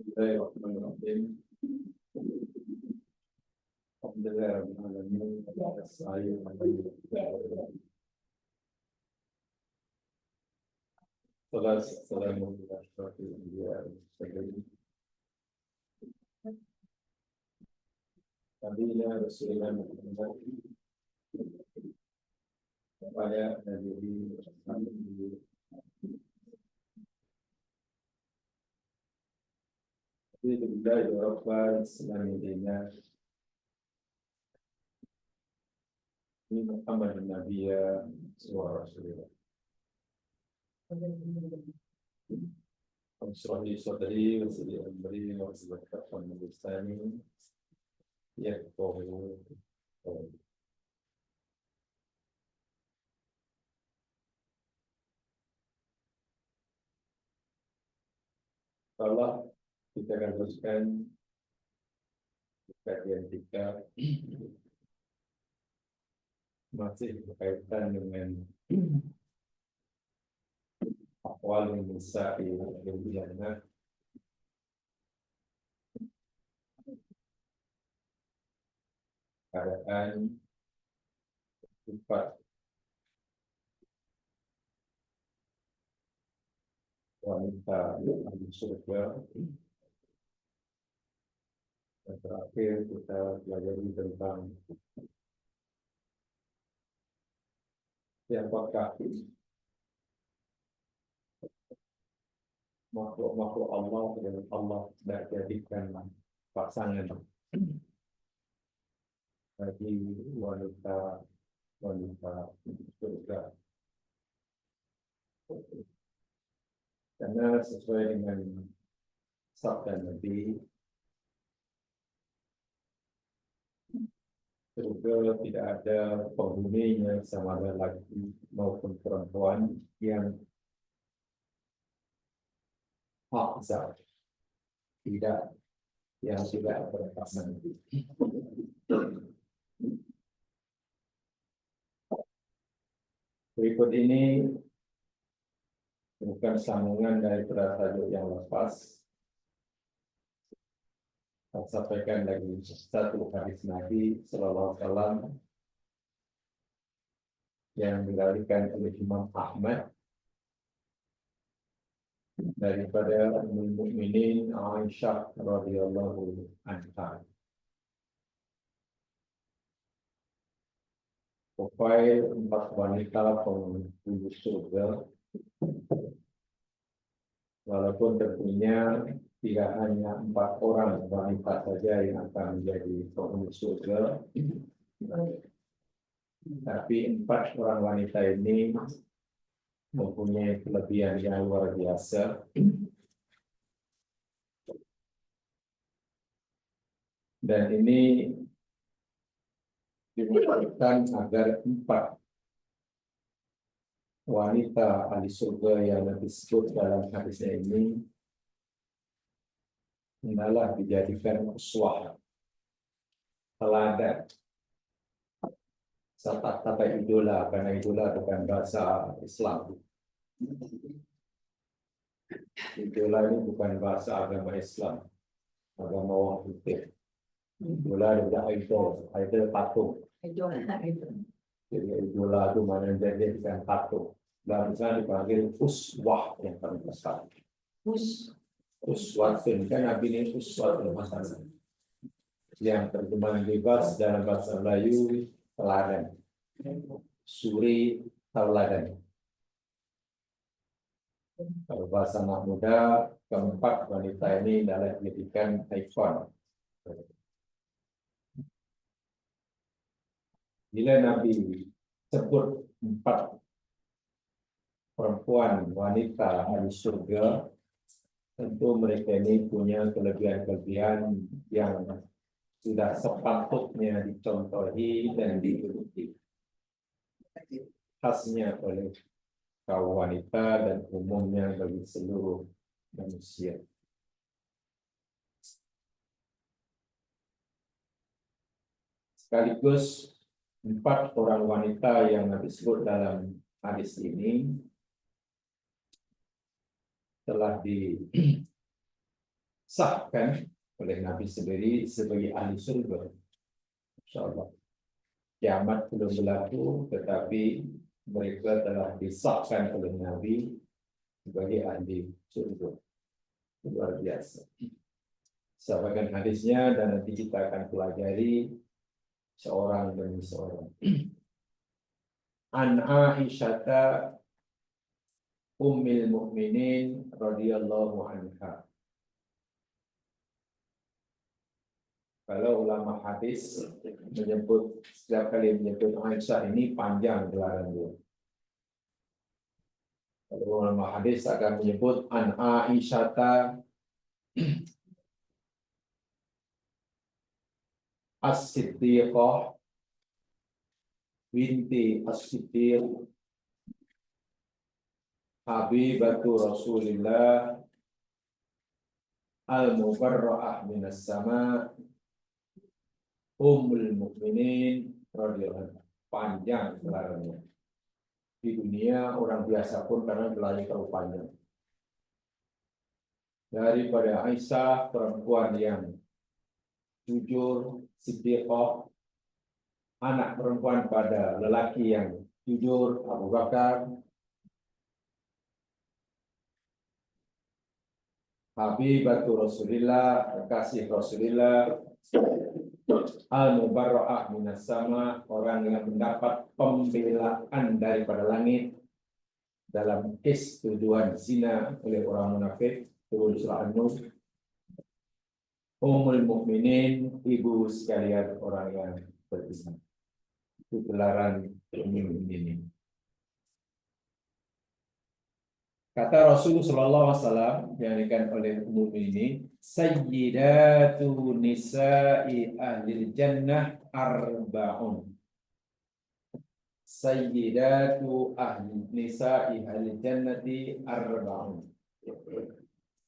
Bismillahirrahmanirrahim. Alhamdulillahirrahmanirrahim. Assalamualaikum warahmatullahi wabarakatuh. Nabiina Rasulullah Muhammad kepada Nabi Muhammad. Alhamdulillah Rabbil Alamin. Ini Muhammad Nabiya wa Rasulullah. Amsrali sadri wa sidi amri wa sabaqatan mustani yaqulu. Allah kita akan teruskan kajian kita masih berkaitan dengan akwal nisa'i wal banat, keadaan sifat wanita di surga. Dan terakhir kita pelajari tentang siapakah makhluk-makhluk Allah yang Allah sudah jadikan pasangan bagi wanita surga. Karena sesuai dengan sabda Nabi, surga tidak ada penghuninya sama ada laki maupun perempuan yang hakzat, tidak berpasangan. Berikut ini bukan sambungan dari tajuk yang lepas. Saya sampaikan lagi satu hadis Nabi Sallallahu Alaihi Wasallam yang diriwayatkan oleh Imam Ahmad daripada Ummul Mukminin Aisyah radhiyallahu anha. Profil 4 wanita penghuni surga, walaupun tentunya tidak hanya 4 orang wanita saja yang akan menjadi penghuni surga, tapi 4 orang wanita ini mempunyai kelebihan yang luar biasa. Dan ini dimaksudkan agar 4 wanita ahli surga yang disebut dalam hadis ini adalah dijadikan uswah, teladan, kata idola, karena idola bukan bahasa Islam. Idola ini bukan bahasa agama Islam, agama orang putih. Idola adalah idol patung. Jadi idola itu mana jadikan patung. Dan misalnya dipanggil uswah yang paling besar. Uswatun, kan Nabi ini uswatun hasanah. Yang terjemahan bebas dalam bahasa Melayu teladan, suri teladan. Kalau bahasa anak muda, keempat wanita ini adalah dijadikan ikon. Bila Nabi sebut 4 perempuan wanita ahli surga, tentu mereka ini punya kelebihan-kelebihan yang sudah sepatutnya dicontohi dan diikuti. Khasnya oleh kaum wanita dan umumnya bagi seluruh manusia. Sekaligus 4 orang wanita yang disebut dalam hadis ini telah disahkan oleh Nabi sendiri sebagai ahli surga. InsyaAllah. Kiamat belum berlaku, tetapi mereka telah disahkan oleh Nabi sebagai ahli surga. Luar biasa. Sampaikan hadisnya dan nanti kita akan pelajari seorang demi seorang. An Aisyata Ummil Mukminin radhiyallahu anha. Kalau ulama hadis menyebut, setiap kali menyebut Aisyah ini panjang gelaran dia. Kalau ulama hadis akan menyebut An Aisyata As-Siddiqah binti As-Siddiq Habibatu Rasulillah Al-Mubarra'ah minas sama Ummul Mukminin radhiyallahu anha. Panjang gelarannya. Di dunia orang biasa pun karena gelarnya terlalu panjang. Daripada Aisyah, perempuan yang jujur, siddiqah, anak perempuan pada lelaki yang jujur, Abu Bakar, Habibatu Rasulillah, kekasih Rasulillah, Al-Mubarra'ah minas sama, orang yang mendapat pembelaan daripada langit dalam kes tuduhan zina oleh orang munafik, turun surah An-Nur. Ummul Mukminin, ibu sekalian orang yang beriman. Itu gelaran Ummul Mukminin. Kata Rasulullah SAW yang dikatakan oleh Ummul Mukminin, Sayyidatu nisa'i ahlil jannah arba'un. Sayyidatu ahli nisa'i ahlil jannati arba'un.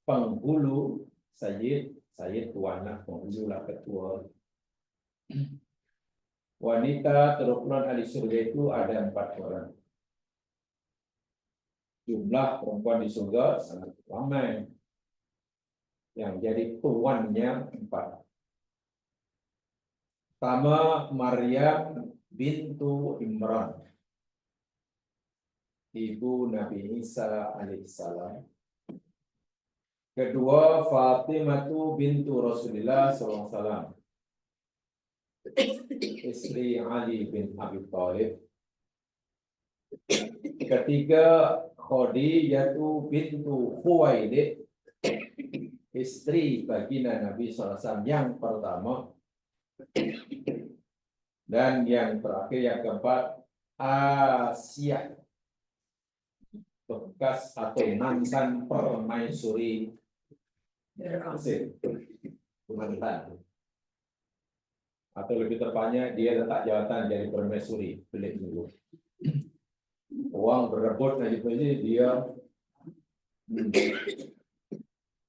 Penghulu sayyid, sayyid tuan lah, penghulu lah ketua. Wanita keturunan ahli surga itu ada 4 orang. Jumlah perempuan di surga sangat ramai. Yang jadi tuannya 4. Pertama, Maryam bintu Imran, ibu Nabi Isa alaihissalam. Kedua, Fatimatu bintu Rasulullah SAW, istri Ali bin Abi Thalib. Ketiga, Khadijatu bintu Khuwailid, istri baginda Nabi SAW yang pertama. Dan yang terakhir, yang keempat, Asia, bekas atau mantan permaisuri Mesir, mantan. Atau lebih tepatnya, dia letak jabatan jadi permaisuri, pelik dulu. Uang berebut dari Mesir,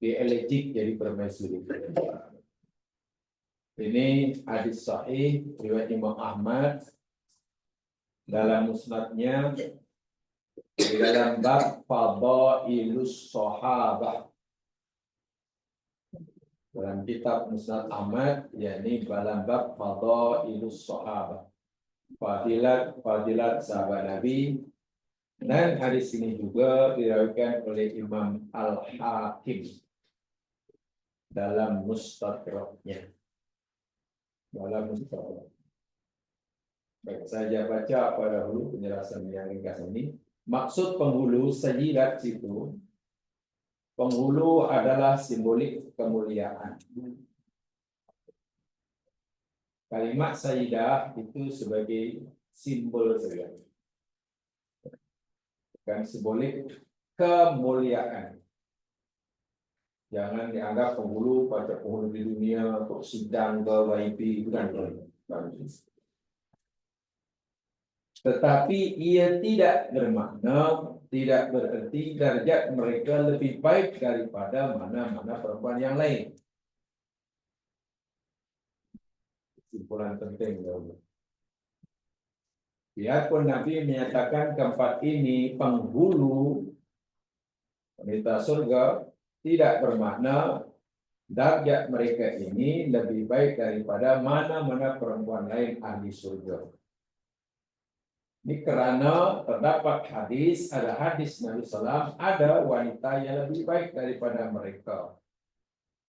dia elegik jadi permaisuri. Ini hadis sahih riwayat Imam Ahmad dalam musnadnya di dalam bab Fadailus Sahabah. Dalam kitab Musnad Ahmad, yakni dalam bab Fadailus Sahabah, fadilat sahabat Nabi. Dan hadis ini juga diriwayatkan oleh Imam Al-Hakim dalam Mustadraknya. Baik, saya baca pada dulu penjelasan yang ringkas ini. Maksud penghulu sayyidat itu, penghulu adalah simbolik kemuliaan. Kalimat sayyidah itu sebagai simbol saja, bukan simbolik kemuliaan. Jangan dianggap penghulu pada penghulu di dunia untuk sidang ke VIP, bukan. Tetapi ia tidak bermakna, tidak berarti derajat mereka lebih baik daripada mana-mana perempuan yang lain. Kesimpulan penting dahulu. Biarpun Nabi menyatakan keempat ini penghulu wanita surga, tidak bermakna Darjat mereka ini lebih baik daripada mana-mana perempuan lain ahli surga. Ini karena terdapat hadis, ada hadis Nabi SAW, ada wanita yang lebih baik daripada mereka.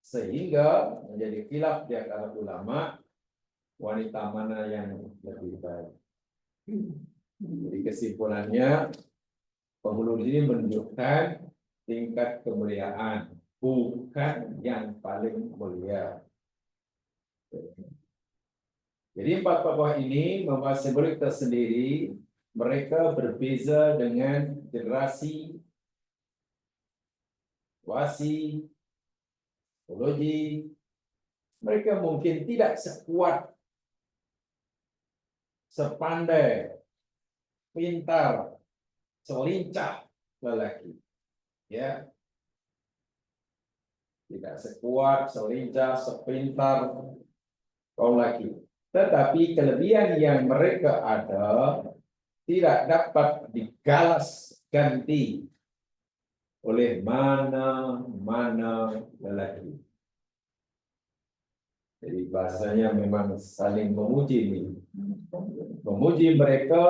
Sehingga menjadi khilaf di antara ulama, wanita mana yang lebih baik. Jadi kesimpulannya, penghulu ini menunjukkan tingkat kemuliaan, bukan yang paling mulia. Jadi empat tokoh ini membawa simbolik tersendiri. Mereka berbeza dengan generasi, wasi, teologi. Mereka mungkin tidak sekuat, sepandai, pintar, selincah lelaki. Ya, tidak sekuat, selincah, sepintar kaum laki. Tetapi kelebihan yang mereka ada tidak dapat digalas ganti oleh mana-mana lelaki. Jadi bahasanya memang saling memuji ini. Memuji mereka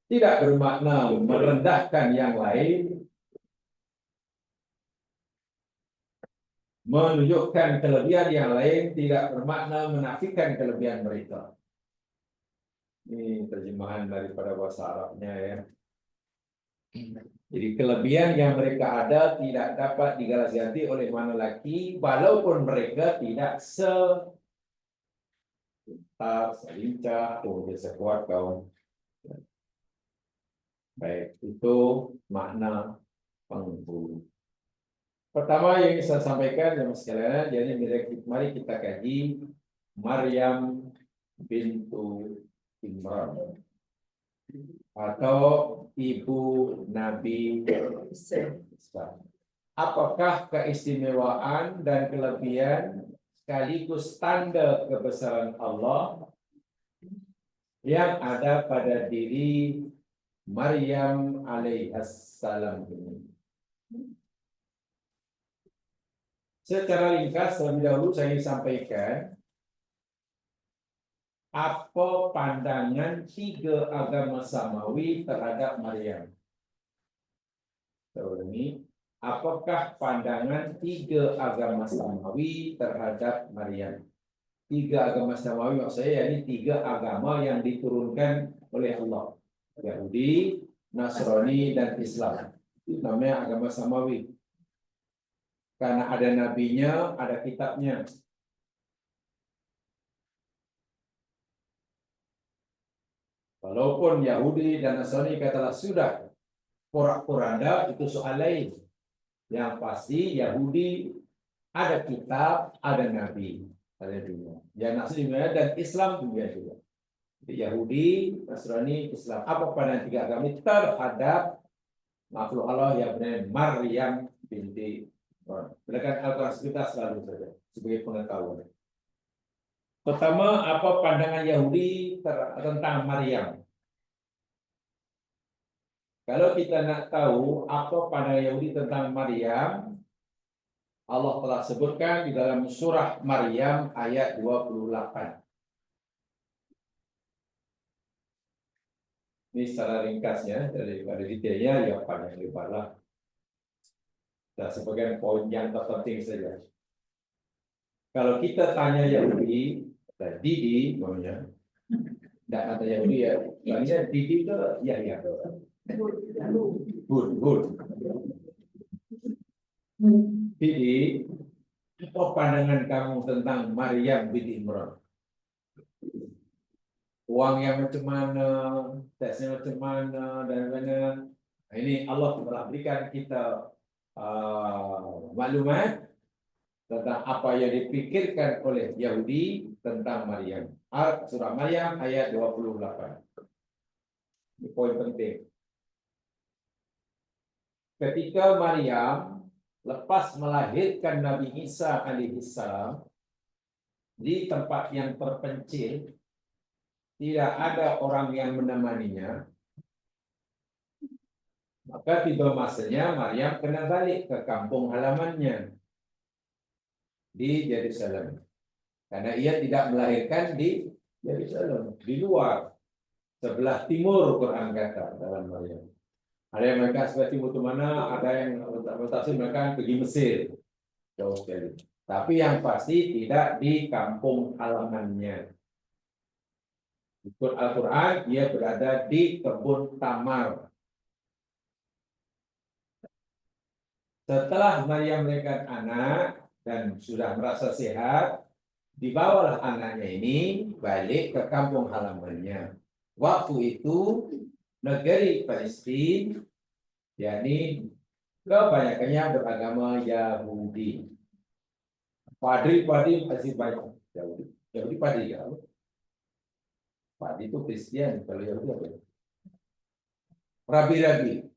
tidak bermakna merendahkan yang lain, menunjukkan kelebihan yang lain tidak bermakna menafikan kelebihan mereka. Ini terjemahan daripada bahasa Arabnya ya. Jadi kelebihan yang mereka ada tidak dapat digalas ganti oleh mana lagi, walaupun mereka tidak selincah atau sekuat kaum. Baik, itu makna penghulu. Pertama yang saya sampaikan yang sekalian, jadi mari kita kaji Maryam bintu Imran atau ibu Nabi Isa. Apakah keistimewaan dan kelebihan sekaligus tanda kebesaran Allah yang ada pada diri Maryam alaihissalam ini? Secara ringkas terlebih dahulu saya sampaikan apa pandangan tiga agama samawi terhadap Maryam. Ini, apakah pandangan tiga agama samawi terhadap Maryam? Tiga agama samawi maksud saya ini tiga agama yang diturunkan oleh Allah. Yahudi, Nasrani, dan Islam. Itu namanya agama samawi. Karena ada nabinya, ada kitabnya. Walaupun Yahudi dan Nasrani katalah sudah porak-poranda, itu soal lain. Yang pasti Yahudi ada kitab, ada nabi, ada dua. Yang Nasrani dan Islam juga. Jadi Yahudi, Nasrani, Islam. Apa pandangan tiga agama terhadap makhluk Allah yang bernama Maryam binti Silakan Al-Quran kita selalu saja sebagai pengetahuan. Pertama, apa pandangan Yahudi tentang Maryam? Kalau kita nak tahu apa pandangan Yahudi tentang Maryam, Allah telah sebutkan di dalam surah Maryam ayat 28. Ini secara ringkasnya, daripada detailnya ya panjang lebar lah. Nah, sebagian poin yang terpenting saja. Kalau kita tanya Yahudi, dan Didi, namanya, tidak ada Yahudi ya, soalnya Didi itu ya. Good. Didi, apa pandangan kamu tentang Maryam binti Imran? Uang yang macam mana, tesnya macam mana, dan mana? Nah, ini Allah telah berikan kita maklumat tentang apa yang dipikirkan oleh Yahudi tentang Maryam. Surah Maryam ayat 28. Ini poin penting. Ketika Maryam lepas melahirkan Nabi Isa alaihissalam di tempat yang terpencil, tidak ada orang yang menemaninya, maka tiba masanya Maryam kena balik ke kampung halamannya. di Yerusalem. Karena ia tidak melahirkan di Yerusalem, di luar, sebelah timur Quran kata dalam Maryam. Ada yang mereka sebelah timur itu mana, ada yang bertafsir mereka pergi Mesir, jauh sekali. Tapi yang pasti tidak di kampung halamannya. Ikut Al-Quran, dia berada di kebun Tamar. Setelah Maryam melahirkan anak dan sudah merasa sehat, dibawalah anaknya ini balik ke kampung halamannya. Waktu itu negeri Palestina, yakni kebanyakannya beragama Yahudi. Padri masih banyak Yahudi. Yahudi padri ya. Padri itu Kristen, kalau Yahudi apa? Rabi-rabi.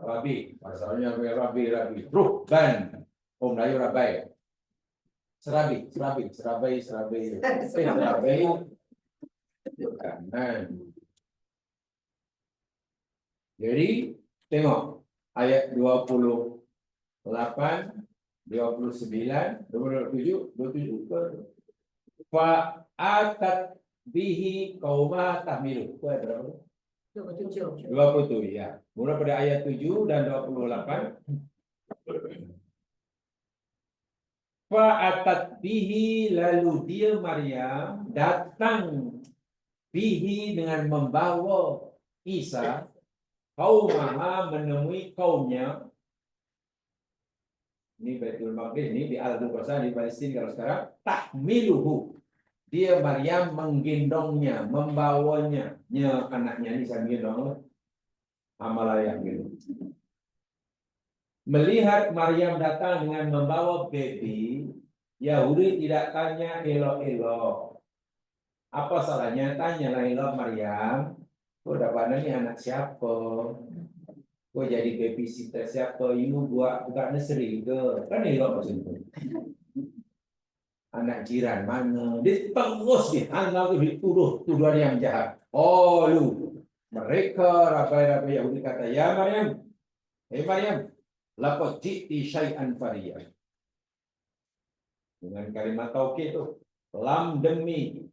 Rabi, masalahnya rabi. Ruhban. Om Melayu Rabai. Serabi. Kanan. Jadi, tengok ayat 28, 29, 27, fa'atat bihi qauma tahmilu. Itu ayat berapa? 27 ya. Mulai pada ayat 7 dan 28. Fa'atat bihi, lalu dia Maryam datang bihi dengan membawa Isa, qaumaha menemui kaumnya. Ini Baitul Maqdis, ini di Al-Qudus di Palestina kalau sekarang. Tahmiluhu, dia Maryam menggendongnya, membawanya, anaknya ini saya gendong Amalaya gitu. Melihat Maryam datang dengan membawa baby, Yahudi tidak tanya elok-elok. Apa salahnya? Tanyalah elok Maryam, kau dapat ini anak siapa? Kau jadi babysitter siapa? You buat buka nursery ke? Kan elok maksudnya. Anak jiran mana? Dia terus dihantam, dituduh tuduhan yang jahat. Oh lu, mereka rabai-rabai Yahudi kata, ya Maryam, hei Maryam, laqad ji'ti syai'an fariya. Dengan kalimat taukid itu, lam demi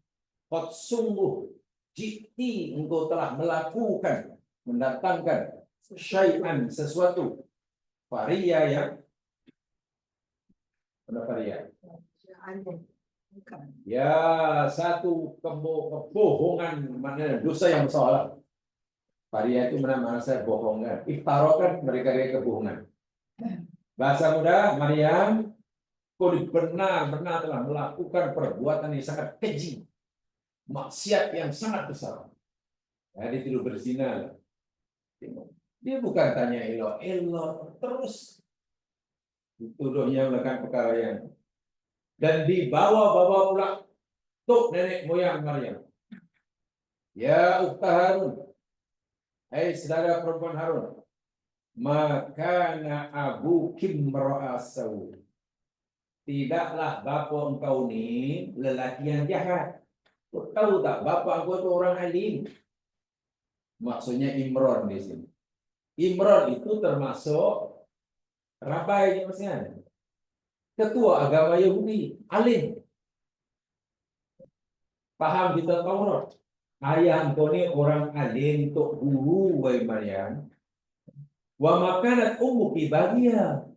qad sungguh ji'ti, engkau telah melakukan, mendatangkan syai'an sesuatu fariya yang mana fariya? Ya, satu kebohongan, mana dosa yang besar. Fariya itu mana saya bohongan. Iftarokan mereka kebohongan. Bahasa muda, Maryam, kau benar-benar telah melakukan perbuatan yang sangat keji, maksiat yang sangat besar. Dia tidak berzina. Dia bukan tanya elok-elok, terus dituduhnya melakukan perkara yang, dan dibawa-bawa pula tuk nenek moyang Maryam. Ya Ukhta Harun, hai saudara perempuan Harun, makana abu kimra'asau, tidaklah bapa engkau ni lelaki yang jahat. Kau tahu tak, bapa engkau itu orang alim. Maksudnya Imron di sini. Imron itu termasuk rabai maksudnya. Ketua agama Yahudi, alim. Paham kita Taurat. Ayah engkau ni orang alim, tok guru wahai Maryam. Wa makanat ummuki baghiya,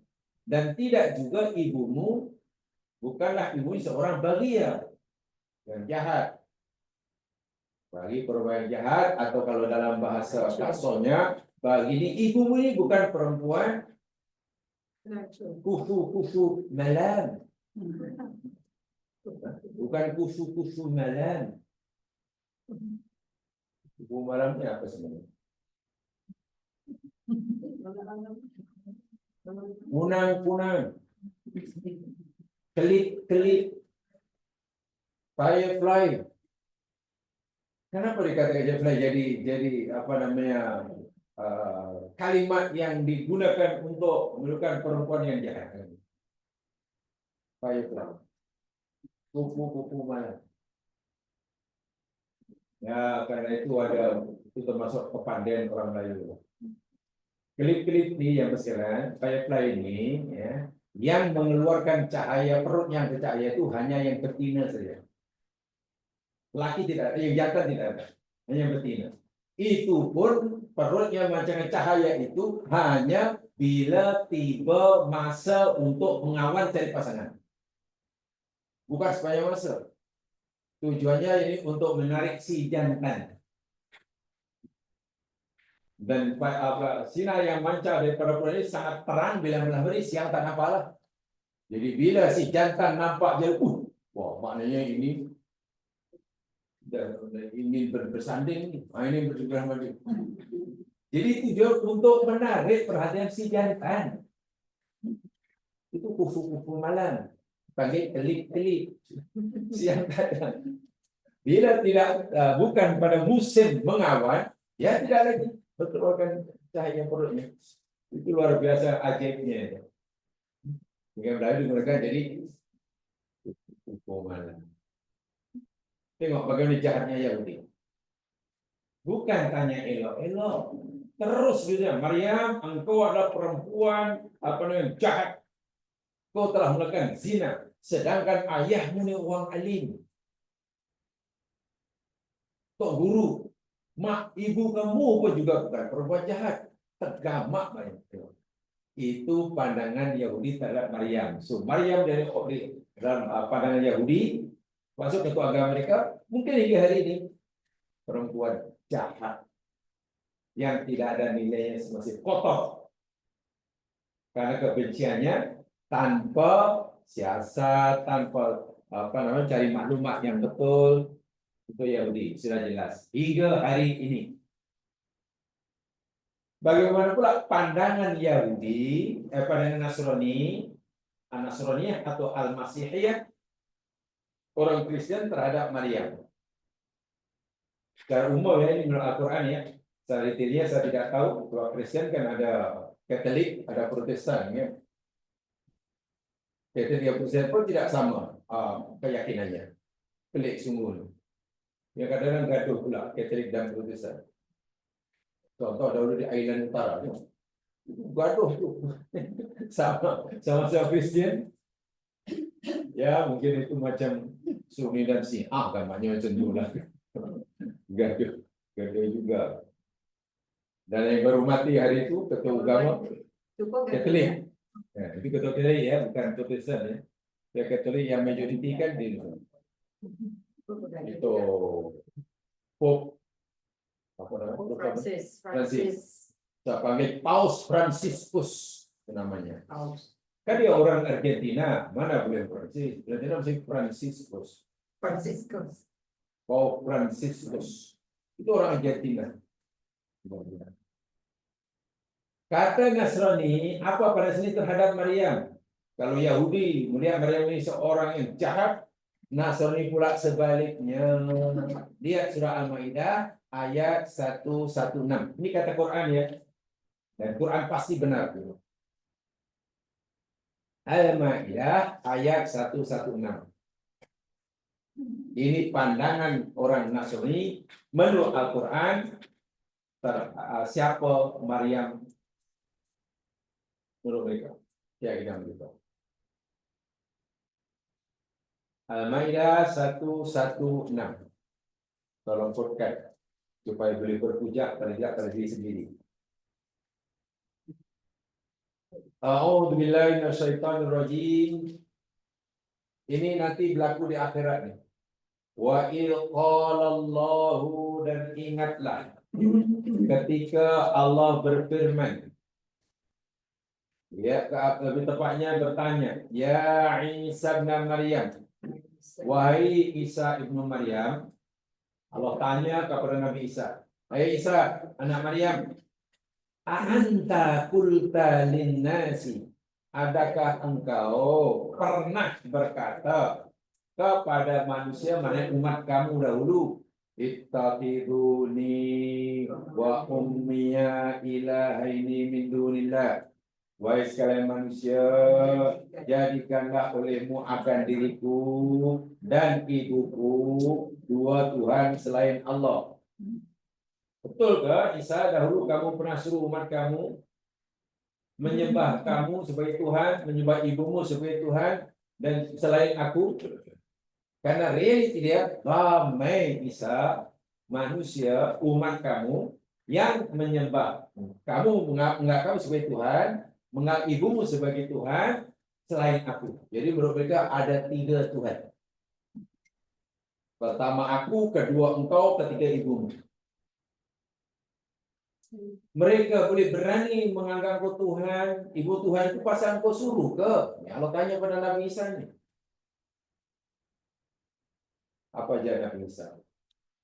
dan tidak juga ibumu, bukanlah ibu seorang baghia yang jahat. Bagi perempuan jahat, atau kalau dalam bahasa asalnya, bagi ini ibumu ini bukan perempuan kufu malam. Bukan kufu malam. Kufu malamnya apa sebenarnya? Punang, kelip, firefly. Kenapa dikatakan firefly jadi apa namanya kalimat yang digunakan untuk menunjukkan perempuan yang jahat? Firefly, kupu malam. Ya, karena itu termasuk kepandaian orang Melayu. Kelip ini yang berserahan, firefly ini, ya, Yang mengeluarkan cahaya perut yang bercahaya itu hanya yang betina saja. Laki tidak ada, yang jantan tidak ada, hanya yang betina. Itu pun perut yang memancarkan cahaya itu hanya bila tiba masa untuk mengawal cari pasangan. Bukan sepanjang masa. Tujuannya ini untuk menarik si jantan. Dan sinar yang mancar daripada perut ini sangat terang bila matahari, siang tak nampak lah. Jadi bila si jantan nampak jadi, wah maknanya ini ingin bersanding, ini bersanding. Jadi tujuan untuk menarik perhatian si jantan. Itu kufu-kufu malam, panggil kelip-kelip, siang kadang. Bila tidak bukan pada musim mengawan, ya tidak lagi berkeluarkan cahaya perutnya. Itu luar biasa ajaibnya. Dengan Melayu digunakan jadi kufu malam. Tengok bagaimana jahatnya Yahudi. Bukan tanya elok-elok. Terus gitu ya, Maryam, engkau adalah perempuan jahat. Kau telah melakukan zina, sedangkan ayahmu ni orang alim. Kau guru, mak ibu kamu pun juga bukan perempuan jahat. Tergamak banyak. Itu pandangan Yahudi terhadap Maryam. So Maryam dari dalam pandangan Yahudi masuk ke agama mereka, mungkin hingga hari ini perempuan jahat yang tidak ada nilainya semasa kotor karena kebenciannya tanpa siasat, tanpa cari maklumat yang betul. Itu Yahudi sudah jelas hingga hari ini. Bagaimana pula pandangan Yahudi, pandangan Nasrani atau Al-Masihiyah, orang Kristen terhadap Maryam. Secara umum ya, ini menurut Al-Quran ya. Secara detailnya saya tidak tahu. Kalau Kristen kan ada Katolik, ada Protestan ya. Katolik dan Protestan pun tidak sama keyakinannya. Pelik sungguh. Yang kadang-kadang gaduh pula Katolik dan Protestan. Contoh dahulu di Ireland Utara itu gaduh tu. sama Kristen. Ya mungkin itu macam Sunni dan Syiah gambarnya macam tu lah. Gaduh juga. Dan yang baru mati hari itu ketua agama Katolik. Ya, itu ketua Katolik ya, bukan Protestan ya. Ya Katolik yang majoriti kan di itu Pope apa namanya? Francis. Saya panggil Paus Franciscus namanya. Paus. Kan dia orang Argentina, mana boleh Francis? Argentina mesti Franciscus. Paus Franciscus. Itu orang Argentina. Kata Nasrani, apa pada sini terhadap Maryam? Kalau Yahudi melihat Maryam ini seorang yang jahat, Nasrani pula sebaliknya. Lihat surah Al-Maidah ayat 116. Ini kata Quran ya. Dan Quran pasti benar. Al-Maidah ayat 116. Ini pandangan orang Nasrani menurut Al-Quran. Siapa Maryam menurut mereka? Ya, kita beritahu. Al-Maidah 116. Tolong quotekan supaya boleh berpujak pada diri sendiri. A'udzu billahi minasyaitonir rajim. Ini nanti berlaku di akhirat nih. Wa il qala Allahu, dan ingatlah ketika Allah berfirman. Ya, lebih tepatnya bertanya, ya Isa bin Maryam, wahai Isa ibnu Maryam. Allah tanya kepada Nabi Isa, hai Isa anak Maryam, a'anta qulta linnasi, adakah engkau pernah berkata kepada manusia, mana umat kamu dahulu, ittaqiduni wa ummiya ilahaini min dunillah, wahai sekalian manusia, jadikanlah olehmu akan diriku dan ibuku dua Tuhan selain Allah. Betul ke Isa, dahulu kamu pernah suruh umat kamu menyembah kamu sebagai Tuhan, menyembah ibumu sebagai Tuhan, dan selain aku. Karena realiti dia, ramai bisa manusia, umat kamu, yang menyembah. Kamu menganggap kamu sebagai Tuhan, menganggap ibumu sebagai Tuhan, selain aku. Jadi menurut mereka ada 3 Tuhan. Pertama aku, kedua engkau, ketiga ibumu. Mereka boleh berani menganggap kau Tuhan, ibu Tuhan itu pasal kau suruh ke? Ya, Allah tanya pada Nabi Isa ini. Apa aja Nabi Isa?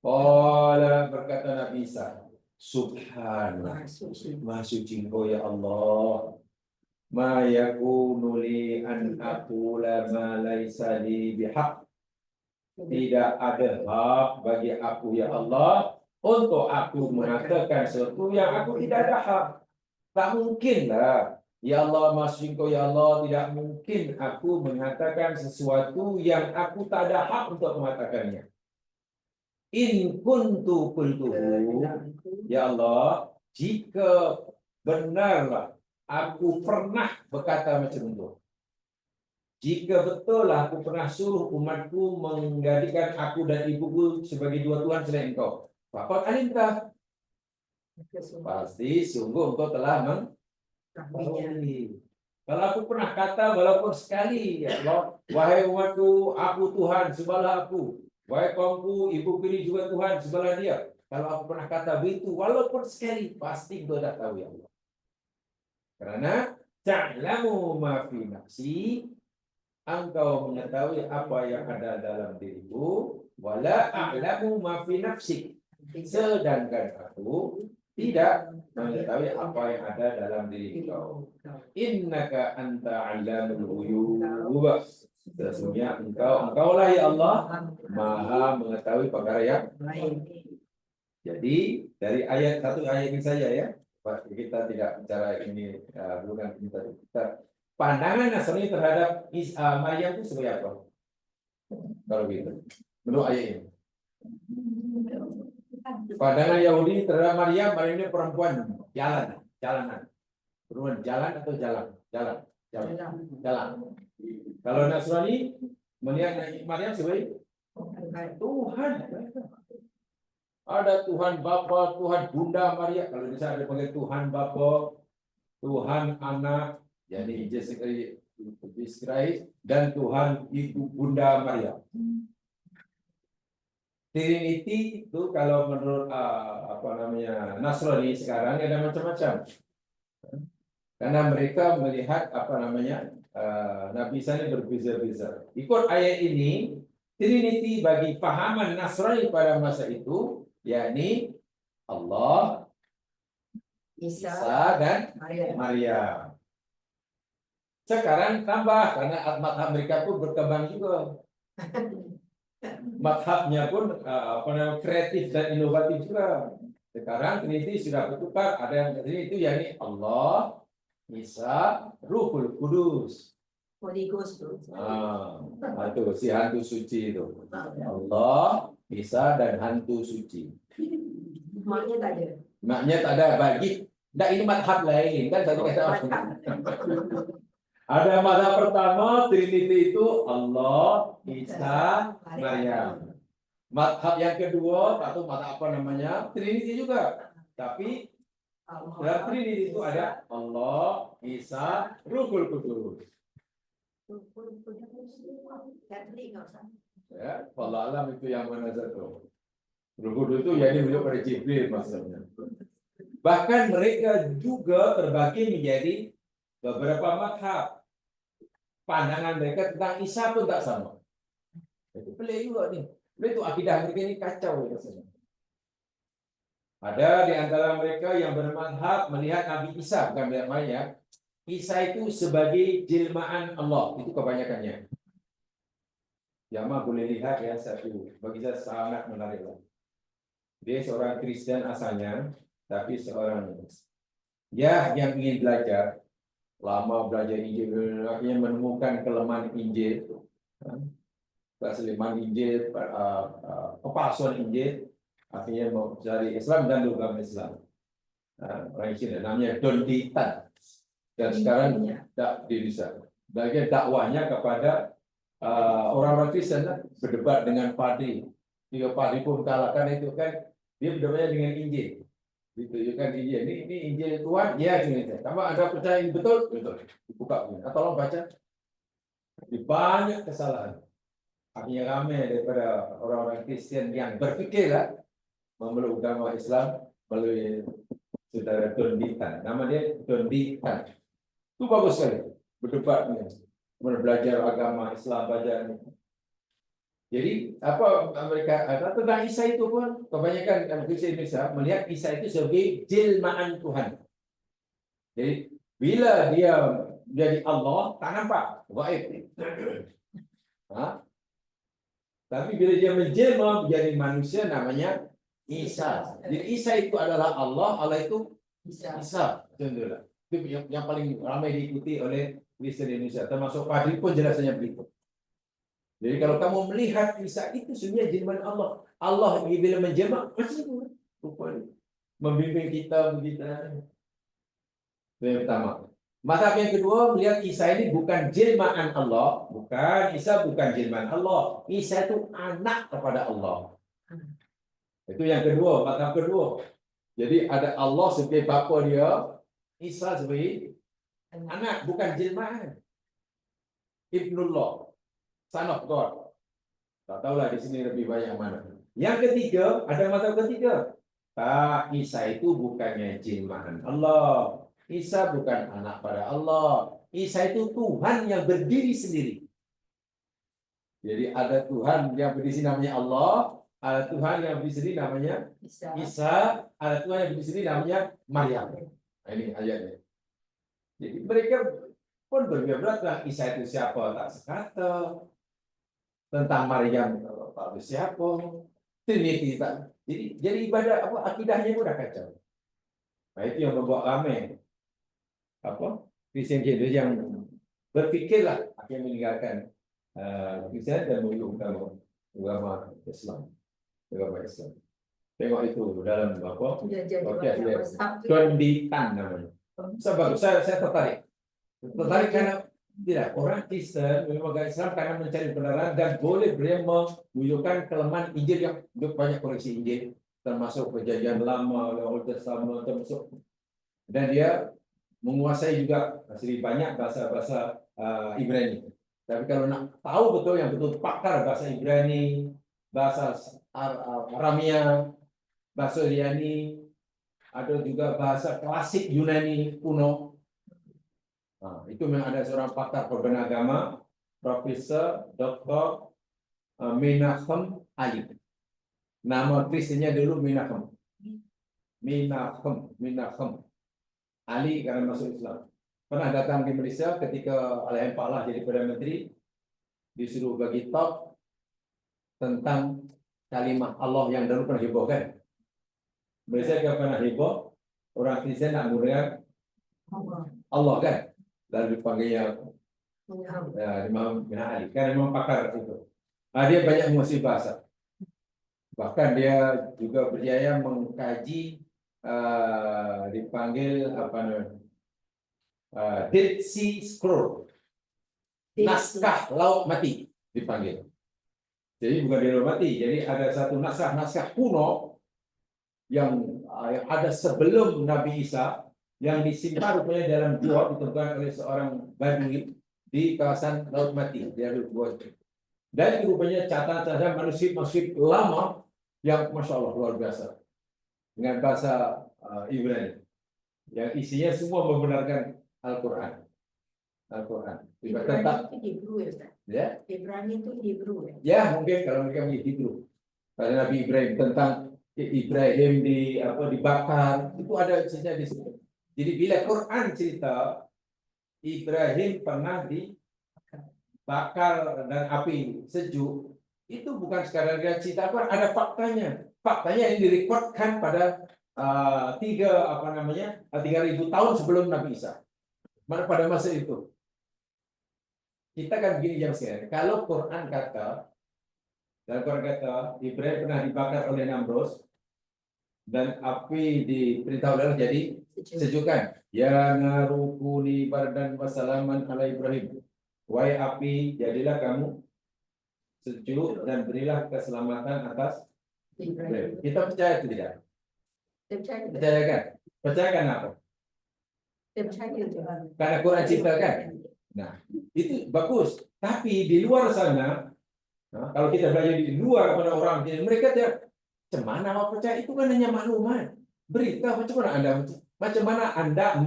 Qala, berkata Nabi Isa, Subhanallah, Maha suci Engkau ya Allah. Ma yakunu li an aqula ma laisa li bihaq. Tidak ada hak bagi aku ya Allah untuk aku mengatakan sesuatu yang aku tidak ada hak. Tak mungkinlah. Ya Allah, Maha suci Engkau ya Allah, tidak mungkin aku mengatakan sesuatu yang aku tak ada hak untuk mengatakannya. In kuntu qultuhu, ya Allah, jika benarlah aku pernah berkata macam itu. Jika betul aku pernah suruh umatku menjadikan aku dan ibuku sebagai 2 Tuhan selain engkau. Faqad alimta. Pasti sungguh engkau telah mengetahui. Kalau aku pernah kata walaupun sekali, ya Allah, wahai umatku, aku Tuhan, sembahlah aku. Wahai kaumku, ibu ini juga Tuhan, sembahlah dia. Kalau aku pernah kata begitu, walaupun sekali, pasti engkau dah tahu ya Allah. Karena ta'lamu ma fi nafsi, engkau mengetahui apa yang ada dalam diriku, wala a'lamu ma fi nafsi. Sedangkan aku tidak mengetahui apa yang ada dalam diri kau. Innaka anta 'allamul ghuyub. Sesungguhnya engkaulah ya Allah, Maha mengetahui perkara yang lain. Jadi dari satu ayat ini saja ya, kita tidak bicara ini bukan kita pandangan Nasrani terhadap Maryam itu seperti apa? Kalau gitu, menurut ayat ini. Pandangan Yahudi terhadap Maryam ini perempuan jalanan. Perempuan jalan atau jalan. Kalau Nasrani melihat Maryam sebagai Tuhan. Ada Tuhan Bapa, Tuhan Bunda Maria. Kalau bisa ada panggil Tuhan Bapa, Tuhan Anak, jadi Yesus Kristus, dan Tuhan Ibu Bunda Maria. Trinity itu kalau menurut Nasrani sekarang ada macam-macam. Karena mereka melihat Nabi Isa ini berbeza-beza. Ikut ayat ini, Trinity bagi pahaman Nasrani pada masa itu, yakni Allah, Isa dan Maria. Sekarang tambah karena mazhab mereka pun berkembang juga. Mazhabnya pun kreatif dan inovatif juga. Sekarang Trinity sudah bertukar, ada yang Trinity itu yakni Allah, Isa, Ruhul Kudus. Itu si hantu suci itu. Allah, Isa dan hantu suci. Maknya tak ada. Maknya tak ada bagi. Nah, ini madhab lain kan satu kata. Ada madhab pertama Trinity itu Allah, Isa, Maryam. Madhab yang kedua atau madhab Trinity juga. Tapi dalam Trinity itu ada Allah, Isa, Ruhul Kudus. Ya, Allah alam itu yang mana satu. Ruh Kudus itu yang ditunjuk pada Jibril maksudnya. Bahkan mereka juga terbagi menjadi beberapa mazhab. Pandangan mereka tentang Isa pun tak sama. Itu pelik juga nih. Itu akidah mereka ini kacau rasanya. Ada di antara mereka yang bermazhab melihat Nabi Isa, bukan melihat Maryam. Isa itu sebagai jelmaan Allah, itu kebanyakannya. Jamaah boleh lihat ya satu, bagi saya sangat menarik. Dia seorang Kristen asalnya, tapi seorang yang ingin belajar, lama belajar Injil, akhirnya menemukan kelemahan Injil, keseliman Injil, kepalsuan Injil, akhirnya mencari Islam dan agama Islam. Orang Cina namanya Don Ditan. Dan sekarang tak bisa. Bagian dakwahnya kepada orang-orang Kristen berdebat dengan Padi. Jika Padi pun kalahkan itu kan dia berdebatnya dengan Injil. Ditunjukkan Injil. Ini Injil Tuhan, ya ini. Kamu Anda percaya ini betul? Betul. Dibuka. Tolong baca. Banyak kesalahan. Akhirnya ramai daripada orang-orang Kristen yang berpikirlah memeluk agama Islam melalui saudara Tonditan. Nama dia Tonditan. Itu bagus sekali berdebat ni, belajar agama Islam belajar ni. Jadi apa mereka tentang Isa itu pun kebanyakan Kristen Indonesia melihat Isa itu sebagai jelmaan Tuhan. Jadi bila dia jadi Allah tak nampak gaib. Tapi bila dia menjelma menjadi manusia namanya Isa. Jadi Isa itu adalah Allah, Allah itu Isa. Contohlah. Itu yang paling ramai diikuti oleh Kristen Indonesia. Termasuk Padri pun jelasnya begitu. Jadi kalau kamu melihat Isa itu sebenarnya jelmaan Allah. Allah bila menjelma macam itu. Rupanya membimbing kita begitu. Itu yang pertama. Mazhab yang kedua melihat Isa ini bukan jelmaan Allah. Bukan, Isa bukan jelmaan Allah. Isa itu anak kepada Allah. Itu yang kedua, mazhab kedua. Jadi ada Allah sebagai bapa dia, Isa sebagai anak, bukan jelmaan. Ibnullah, son of God. Tak tahulah di sini lebih banyak mana. Yang ketiga, ada mazhab ketiga. Tak, Isa itu bukannya jelmaan Allah. Isa bukan anak pada Allah. Isa itu Tuhan yang berdiri sendiri. Jadi ada Tuhan yang berdiri namanya Allah, ada Tuhan yang berdiri sendiri namanya Isa, ada Tuhan yang berdiri sendiri namanya Maryam. Nah, ini ayatnya. Jadi mereka pun berbeda tentang Isa itu siapa tak sekata, tentang Maryam tak siapa, Trinity tak. Jadi ibadah apa akidahnya pun dah kacau. Nah, itu yang membuat ramai Kristen yang berfikirlah akan meninggalkan Kristen dan memeluk agama Islam. Tengok itu dalam Tonditan namanya. Sebab saya tertarik karena tidak orang Kristen memang agama Islam karena mencari kebenaran dan boleh beliau menunjukkan kelemahan Injil yang banyak koreksi Injil termasuk Perjanjian Lama, Old Testament termasuk, dan dia menguasai juga sedikit banyak bahasa-bahasa Ibrani. Tapi kalau nak tahu betul yang betul pakar bahasa Ibrani, bahasa Aramia, bahasa Yunani, ada juga bahasa klasik Yunani kuno. Itu memang ada seorang pakar perbedaan agama, Profesor Dr. Menachem Ali. Nama Kristennya dulu Menachem. Ali karena masuk Islam. Pernah datang di Malaysia ketika Alain Pak jadi Perdana Menteri, disuruh bagi talk tentang kalimat Allah yang dulu pernah heboh kan. Malaysia kan pernah heboh, orang Kristen nak menggunakan Allah kan. Lalu dipanggilnya Imam bin Ali, kan memang pakar itu. Dia banyak menguasai bahasa. Bahkan dia juga berjaya mengkaji dipanggil apa namanya Dead Sea Scroll, naskah laut mati dipanggil. Jadi bukan di laut mati, jadi ada satu naskah kuno yang ada sebelum Nabi Isa yang disimpan rupanya dalam gua ditemukan oleh seorang Badui di kawasan laut mati di gua. Dan rupanya catatan manuskrip lama yang masya Allah luar biasa dengan bahasa Ibrani yang isinya semua membenarkan Al-Quran. Ibrani itu Hebrew ya? Ibrani itu Hebrew ya? Ya mungkin kalau mereka punya Hebrew. Pada Nabi Ibrahim tentang Ibrahim dibakar itu ada cerita di situ. Jadi bila Quran cerita Ibrahim pernah dibakar dan api sejuk, itu bukan sekadar dia cerita apa, ada faktanya. Faktanya yang direkodkan pada 3.000 tahun sebelum Nabi Isa. Pada masa itu. Kita kan begini jam sekarang. Kalau Quran kata, dalam Quran kata Ibrahim pernah dibakar oleh Namrud dan api diperintah oleh Allah jadi Sejukkan. Ya narukuni bardan wasalaman ala Ibrahim. Wahai api, jadilah kamu sejuk dan berilah keselamatan atas Ibrahim. Kita percaya atau tidak? Percaya kan? Percayakan apa? Karena Quran ceritakan. Nah, itu bagus. Tapi di luar sana, nah, kalau kita belajar di luar kepada orang, mereka tidak. Macam mana mau percaya? Itu kan hanya maklumat. Berita macam mana Anda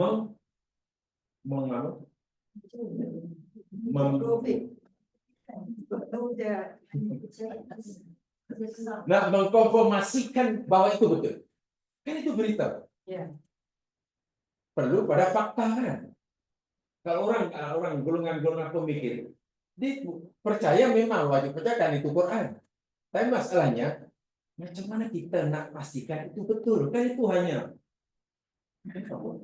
mengkonfirmasikan bahwa itu betul. Kan itu berita. Perlu pada fakta kan. Kalau orang golongan pemikir, dia percaya memang wajib percaya itu Quran. Tapi masalahnya, macam mana kita nak pastikan itu betul? Kan itu hanya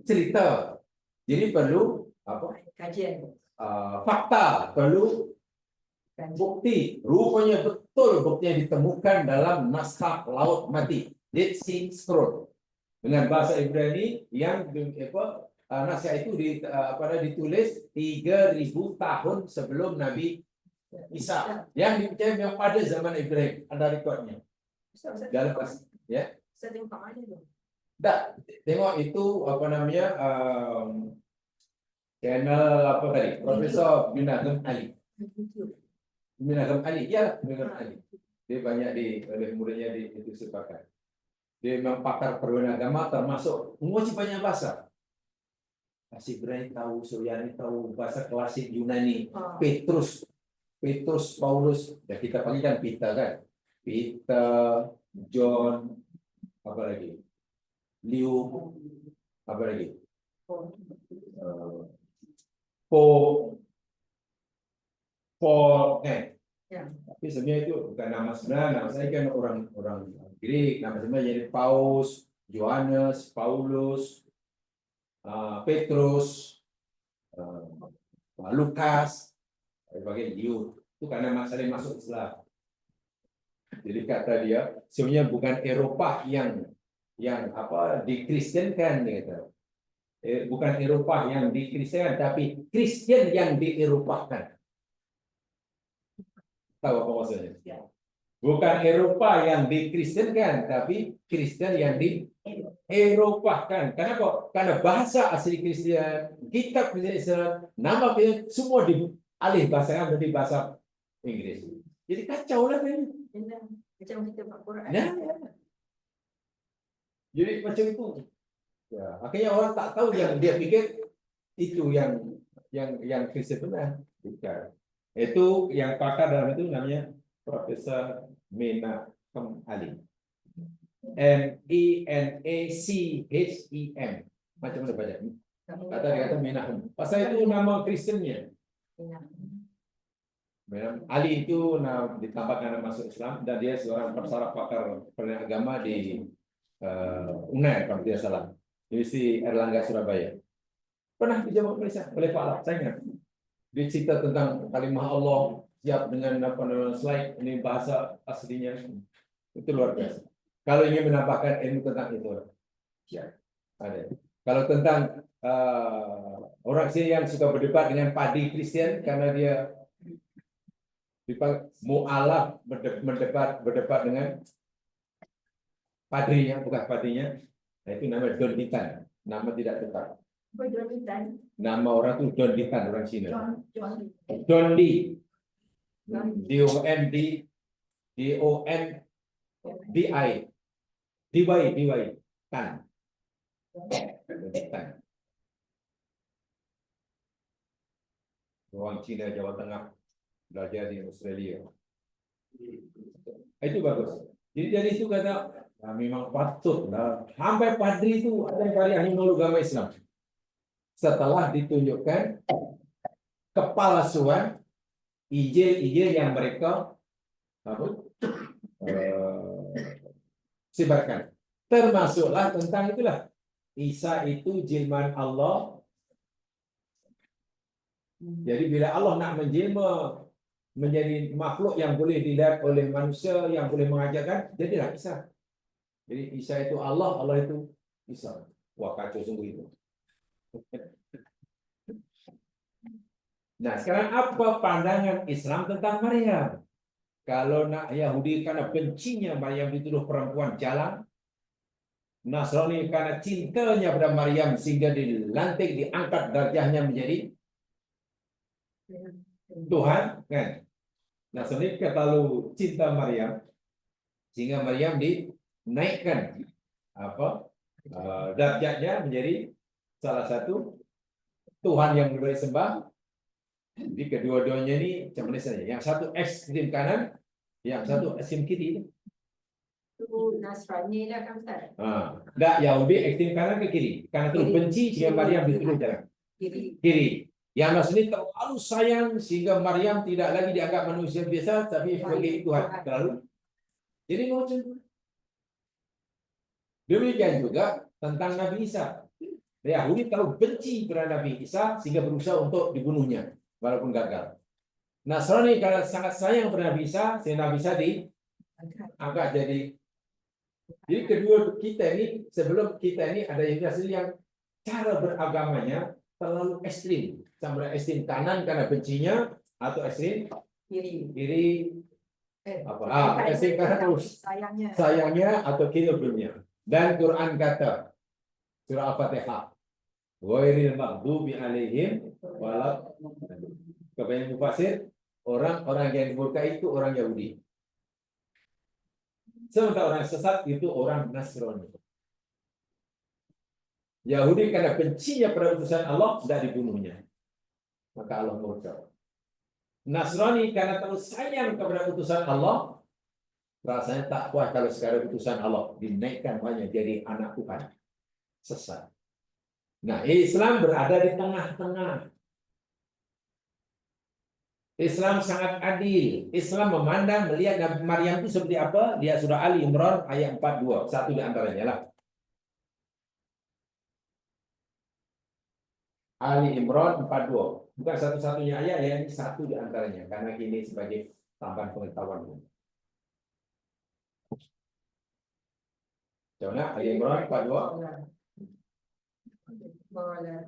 cerita. Jadi perlu apa? Kajian. Fakta, perlu bukti. Rupanya betul buktinya ditemukan dalam naskah Laut Mati, Dead Sea Scroll, dengan bahasa Ibrani yang naskah itu ditulis 3.000 tahun sebelum Nabi Isa, yang dipercaya memang pada zaman Ibrahim, ada rekodnya. Dalam ya. Tengok itu apa namanya channel apa tadi? Profesor Binagam Ali. Binagam Ali, ya Binagam Ali. Dia banyak oleh muridnya itu sepakat. Dia memang pakar perwenaan agama, termasuk menguasai banyak bahasa. Masih Ibrani tahu, Suryani tahu, bahasa klasik Yunani, Petrus, Paulus, ya kita panggil kan Peter kan, Peter, John, apa lagi, Liu, apa lagi, Paul, tapi sebenarnya itu bukan nama sebenarnya, nama saya kan orang Greek, nama sebenarnya jadi Paus, Yohanes, Paulus, Petrus, Lukas, sebagai Liu. Itu karena masalah masuk Islam. Jadi kata dia sebenarnya bukan Eropa yang dikristenkan, gitu. Bukan Eropa yang dikristenkan, tapi Kristen yang dieropakan. Tahu apa maksudnya? Bukan Eropa yang dikristenkan, tapi Kristen yang dieropakan. Kenapa? Karena bahasa asli Kristen, kitab Kristen Islam, nama semua dialih bahasa menjadi bahasa Inggris. Jadi kacau lah kan? Macam kita Pak Quran. Jadi macam itu. Ya, akhirnya orang tak tahu, yang dia pikir itu yang Kristen benar. Bukan. Itu yang pakar dalam itu namanya Profesor Menachem Ali. Menachem. Macam mana baca? Kata Menachem. Pasal itu nama Kristennya. Ali itu ditambahkan masuk Islam, dan dia seorang pesara pakar perwenaan agama di UNER kalau tidak salah, Universiti Erlangga Surabaya. Pernah dijawab Malaysia oleh Pak Lak, saya ingat. Dia cerita tentang kalimah Allah siap dengan slide, ini bahasa aslinya. Itu luar biasa. Kalau ingin menambahkan ilmu tentang itu, ya ada. Kalau tentang orang sini yang suka berdebat dengan padi Kristen, karena dia mu'alaf, berdebat dengan padrinya, bukan padinya. Nah, itu namanya Don Ditan, nama tidak tepat. Nama orang itu Don Ditan, orang Cina. Don Di, D-O-N-D, D-O-N-D-I, D-Y, Tan. Orang Cina, Jawa Tengah, belajar di Australia. Itu bagus. Jadi dari itu kata, memang patut lah. Sampai padri itu ada yang paling ahli agama Islam. Setelah ditunjukkan kepalsuan ijil yang mereka sebarkan, termasuklah tentang itulah Isa itu jilman Allah. Jadi bila Allah nak menjelma menjadi makhluk yang boleh dilihat oleh manusia, yang boleh mengajarkan, jadilah Isa. Jadi Isa itu Allah, Allah itu Isa. Wah, kacau sungguh itu. Nah, sekarang apa pandangan Islam tentang Maryam? Kalau nak Yahudi karena bencinya Maryam dituduh perempuan jalan, Nasrani karena cintanya pada Maryam sehingga dilantik, diangkat darjahnya menjadi Tuhan, kan? Nasrani terlalu cinta Maryam sehingga Maryam dinaikkan darjatnya menjadi salah satu Tuhan yang boleh sembah. Jadi kedua-duanya ini macam mana saja. Yang satu ekstrem kanan, yang satu ekstrem kiri. Itu Nasrani dah kan Ustaz? Tidak, Yahudi ekstrem kanan ke kiri. Karena terus benci sehingga Maryam dituduh jalan. Kiri. Yang Nasrani terlalu sayang sehingga Maryam tidak lagi dianggap manusia biasa, tapi sebagai Tuhan. Terlalu. Jadi macam itu. Demikian juga tentang Nabi Isa. Yahudi terlalu benci kepada Nabi Isa sehingga berusaha untuk dibunuhnya, walaupun gagal. Nasrani karena sangat sayang kepada Nabi Isa, sehingga Nabi Isa diangkat jadi kedua kita ini, sebelum kita ini ada yang cara beragamanya terlalu ekstrim, sampai ekstrim kanan karena bencinya, atau ekstrim kiri ekstrim kanan terus sayangnya, atau kiri dunia. Dan Quran kata surah Al-Fatihah, ghairil maghdubi alaihim walad. Kebanyakan mufasir, orang-orang yang murka itu orang Yahudi. Sementara orang sesat itu orang Nasrani. Yahudi karena bencinya pada utusan Allah, tidak dibunuhnya, maka Allah murka. Nasrani karena terlalu sayang kepada utusan Allah, rasanya tak puas kalau sekarang utusan Allah dinaikkan banyak jadi anak Tuhan. Sesat. Nah, Islam berada di tengah-tengah. Islam sangat adil. Islam memandang, melihat Nabi Maryam itu seperti apa? Lihat surah Ali Imran ayat 42. Satu di antaranya lah. Ali Imran 42. Bukan satu-satunya ayat, ya, ini satu di antaranya. Karena ini sebagai tambahan pengetahuan. Contohnya Ali Imran 42.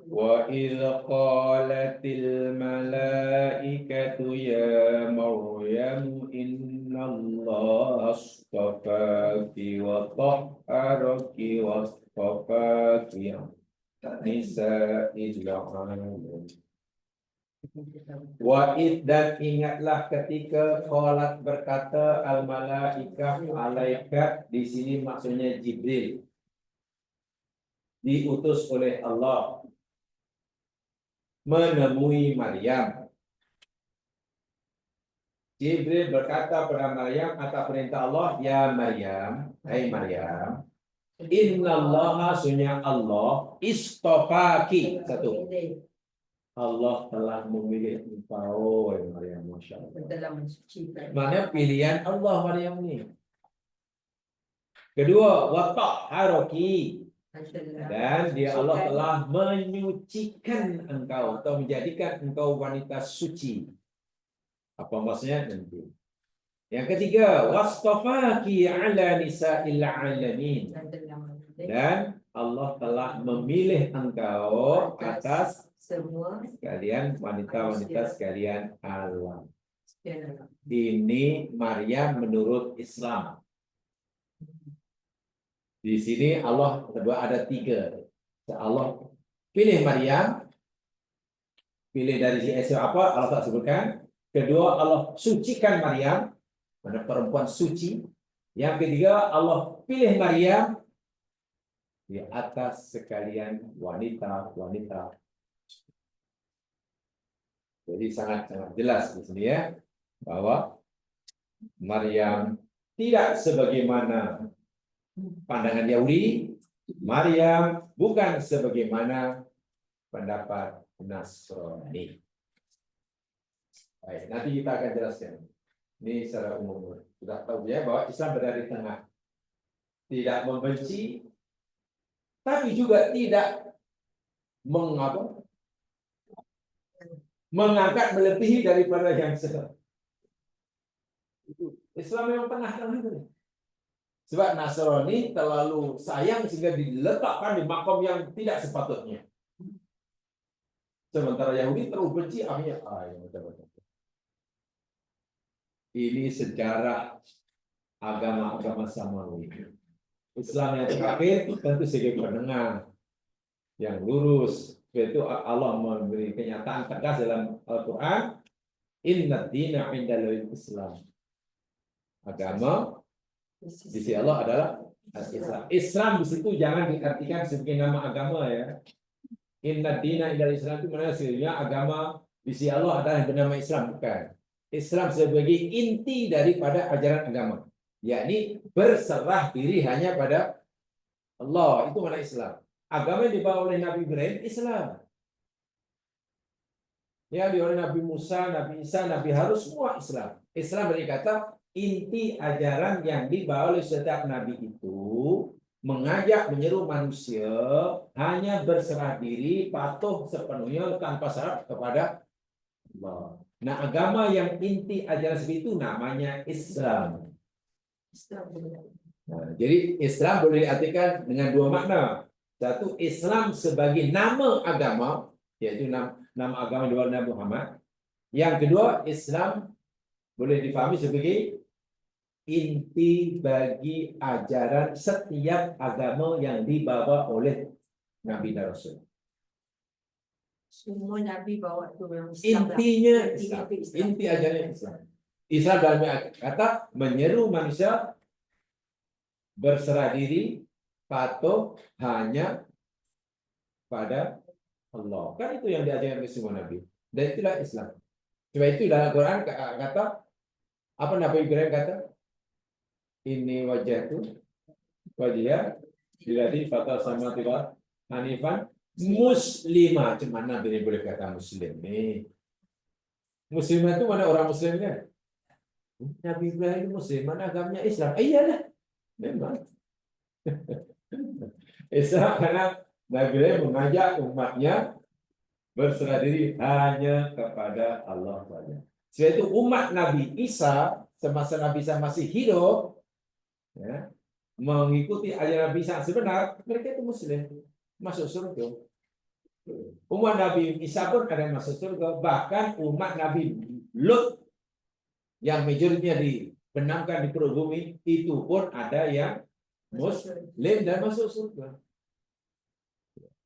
وَإِذْ قَالَتِ الْمَلَائِكَةُ يَا مَرْيَمُ إِنَّ اللَّهَ اصْطَفَاكِ وَطَهَّرَكِ وَاصْطَفَاكِ نِسَاءِ الْعَالَمِينَ. Wa'id, dan ingatlah ketika qalat berkata al-malaikah, malaikat di sini maksudnya Jibril, diutus oleh Allah menemui Maryam. Jibril berkata pada Maryam atas perintah Allah, ya Maryam, hai Maryam, innallaha, sunya Allah, istofaki. Satu, Allah telah memilih engkau, wahai Maryam. Masya Allah. Mana pilihan Allah Maryam ini. Kedua, wa tahharaki, dan dia Allah telah menyucikan engkau atau menjadikan engkau wanita suci. Apa maksudnya nanti? Yang ketiga, wastafaki ala nisa'il alamin, dan Allah telah memilih engkau atas semua sekalian wanita-wanita sekalian alam. Ini Maryam menurut Islam. Di sini Allah kedua ada tiga. Allah pilih Maryam, pilih dari si apa Allah tak sebutkan. Kedua, Allah sucikan Maryam, mana perempuan suci. Yang ketiga, Allah pilih Maryam di atas sekalian wanita-wanita. Jadi sangat-sangat jelas di sini ya, bahwa Maryam tidak sebagaimana pandangan Yahudi, Maryam bukan sebagaimana pendapat Nasrani. Baik, nanti kita akan jelaskan. Ini secara umum. Sudah tahu ya bahwa Islam berada di tengah. Tidak membenci, tapi juga tidak mengangkat melebihi daripada yang sedang. Islam memang tengah-tengah. Sebab Nasrani terlalu sayang sehingga diletakkan di makom yang tidak sepatutnya. Sementara Yahudi terlalu benci, akhirnya ini sejarah agama-agama samawi. Islam yang terakhir tentu sebagai penengah yang lurus. Yaitu Allah memberi kenyataan tegas dalam Al-Quran, Inna dina indal Islam. Agama di sisi Allah adalah Islam. Islam di situ jangan diartikan sebagai nama agama ya. Inna dina indal Islam itu mana sebenarnya agama di sisi Allah adalah yang bernama Islam, bukan. Islam sebagai inti daripada ajaran agama, yakni berserah diri hanya pada Allah. Itu mana Islam. Agama yang dibawa oleh Nabi Ibrahim Islam. Yang dibawa oleh Nabi Musa, Nabi Isa, Nabi Harun semua Islam. Islam berkata inti ajaran yang dibawa oleh setiap nabi itu mengajak menyeru manusia hanya berserah diri, patuh sepenuhnya tanpa syarat kepada Allah. Nah, agama yang inti ajaran seperti itu namanya Islam. Nah, jadi Islam boleh diartikan dengan dua makna. Satu, Islam sebagai nama agama, yaitu nama agama di bawah Nabi Muhammad. Yang kedua, Islam boleh difahami sebagai inti bagi ajaran setiap agama yang dibawa oleh Nabi dan Rasul. Semua Nabi bawa tu memang Islam. Intinya Islam. Inti ajaran Islam. Islam dalam kata menyeru manusia berserah diri, patuh hanya pada Allah. Kan itu yang diajarkan oleh semua Nabi. Dan itulah Islam. Sebab itu dalam Quran kata apa Nabi Ibrahim kata? Ini wajah itu wajah diladi fatal sama tiba Hanifan muslimah. Cuman Nabi boleh kata muslim nih. Muslimah itu mana orang muslimnya? Nabi Ibrahim muslim, mana agamanya Islam? Iyalah, memang. Islam karena Nabi Ibrahim mengajak umatnya berserah diri hanya kepada Allah saja. Sebab itu umat Nabi Isa semasa Nabi Isa masih hidup, ya, mengikuti ajaran Nabi Isa sebenar, mereka itu muslim, masuk surga. Umat Nabi Isa pun ada yang masuk surga, bahkan umat Nabi Lut yang majoritinya dibenamkan di perut bumi itu pun ada yang muslim dan masuk surga.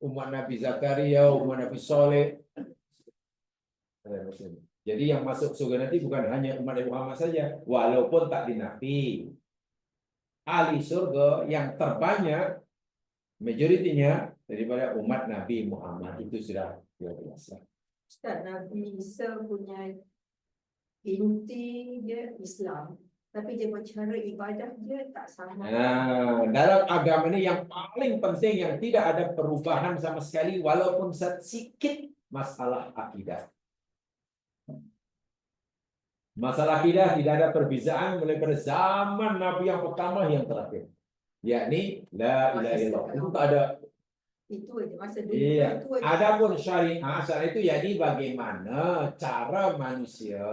Umat Nabi Zakaria, umat Nabi Soleh. Jadi yang masuk surga nanti bukan hanya umat Nabi Muhammad saja, walaupun tak dinafi. Ahli surga yang terbanyak majoritinya daripada umat Nabi Muhammad itu sudah biasa. Ustaz, Nabi Isa punya inti dia Islam, tapi dia cara ibadah dia tak sama. Nah, dalam agama ini yang paling penting yang tidak ada perubahan sama sekali walaupun sedikit masalah akidah. Masalah akidah tidak ada perbezaan mulai pada zaman Nabi yang pertama yang terakhir, yakni la ilaha illallah. Itu tak ada. Itu aja masa dulu. Iya. Itu aja. Adapun syariat itu jadi bagaimana cara manusia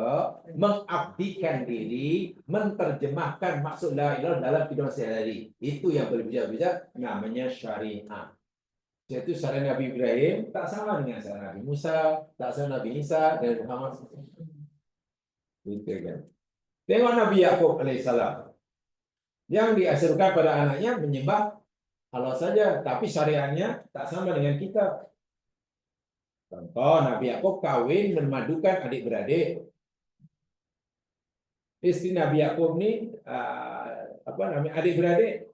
mengabdikan diri, menerjemahkan maksud la ilaha dalam kehidupan sehari-hari. Itu yang berbeda-beda namanya syariat. Yaitu syariat Nabi Ibrahim tak sama dengan syariat Nabi Musa, tak sama Nabi Isa dan Muhammad. Gitu kan. Tengok Nabi Yakub alaihissalam yang diasirkan pada anaknya menyembah Allah saja, tapi syariatnya tak sama dengan kita. Contoh, Nabi Yakub kawin memadukan adik-beradik. Istri Nabi Yakub ni adik-beradik.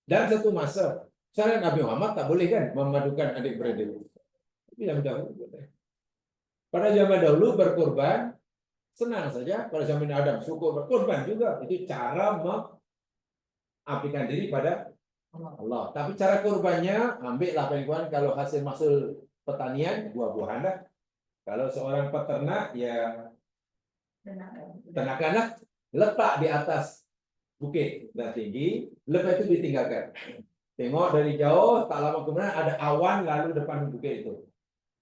Dan satu masa syariat Nabi Muhammad tak boleh kan memadukan adik-beradik. Tapi yang dahulu boleh. Pada zaman dahulu berkorban senang saja. Pada zaman Adam syukur berkorban juga. Itu cara mengabdikan diri pada Allah. Tapi cara kurbannya ambillah pengukuran kalau hasil mahsul pertanian buah-buahan dah. Kalau seorang peternak ya ternakanlah letak di atas bukit dan tinggi, lepas itu ditinggalkan. Tengok dari jauh, tak lama kemudian ada awan lalu depan bukit itu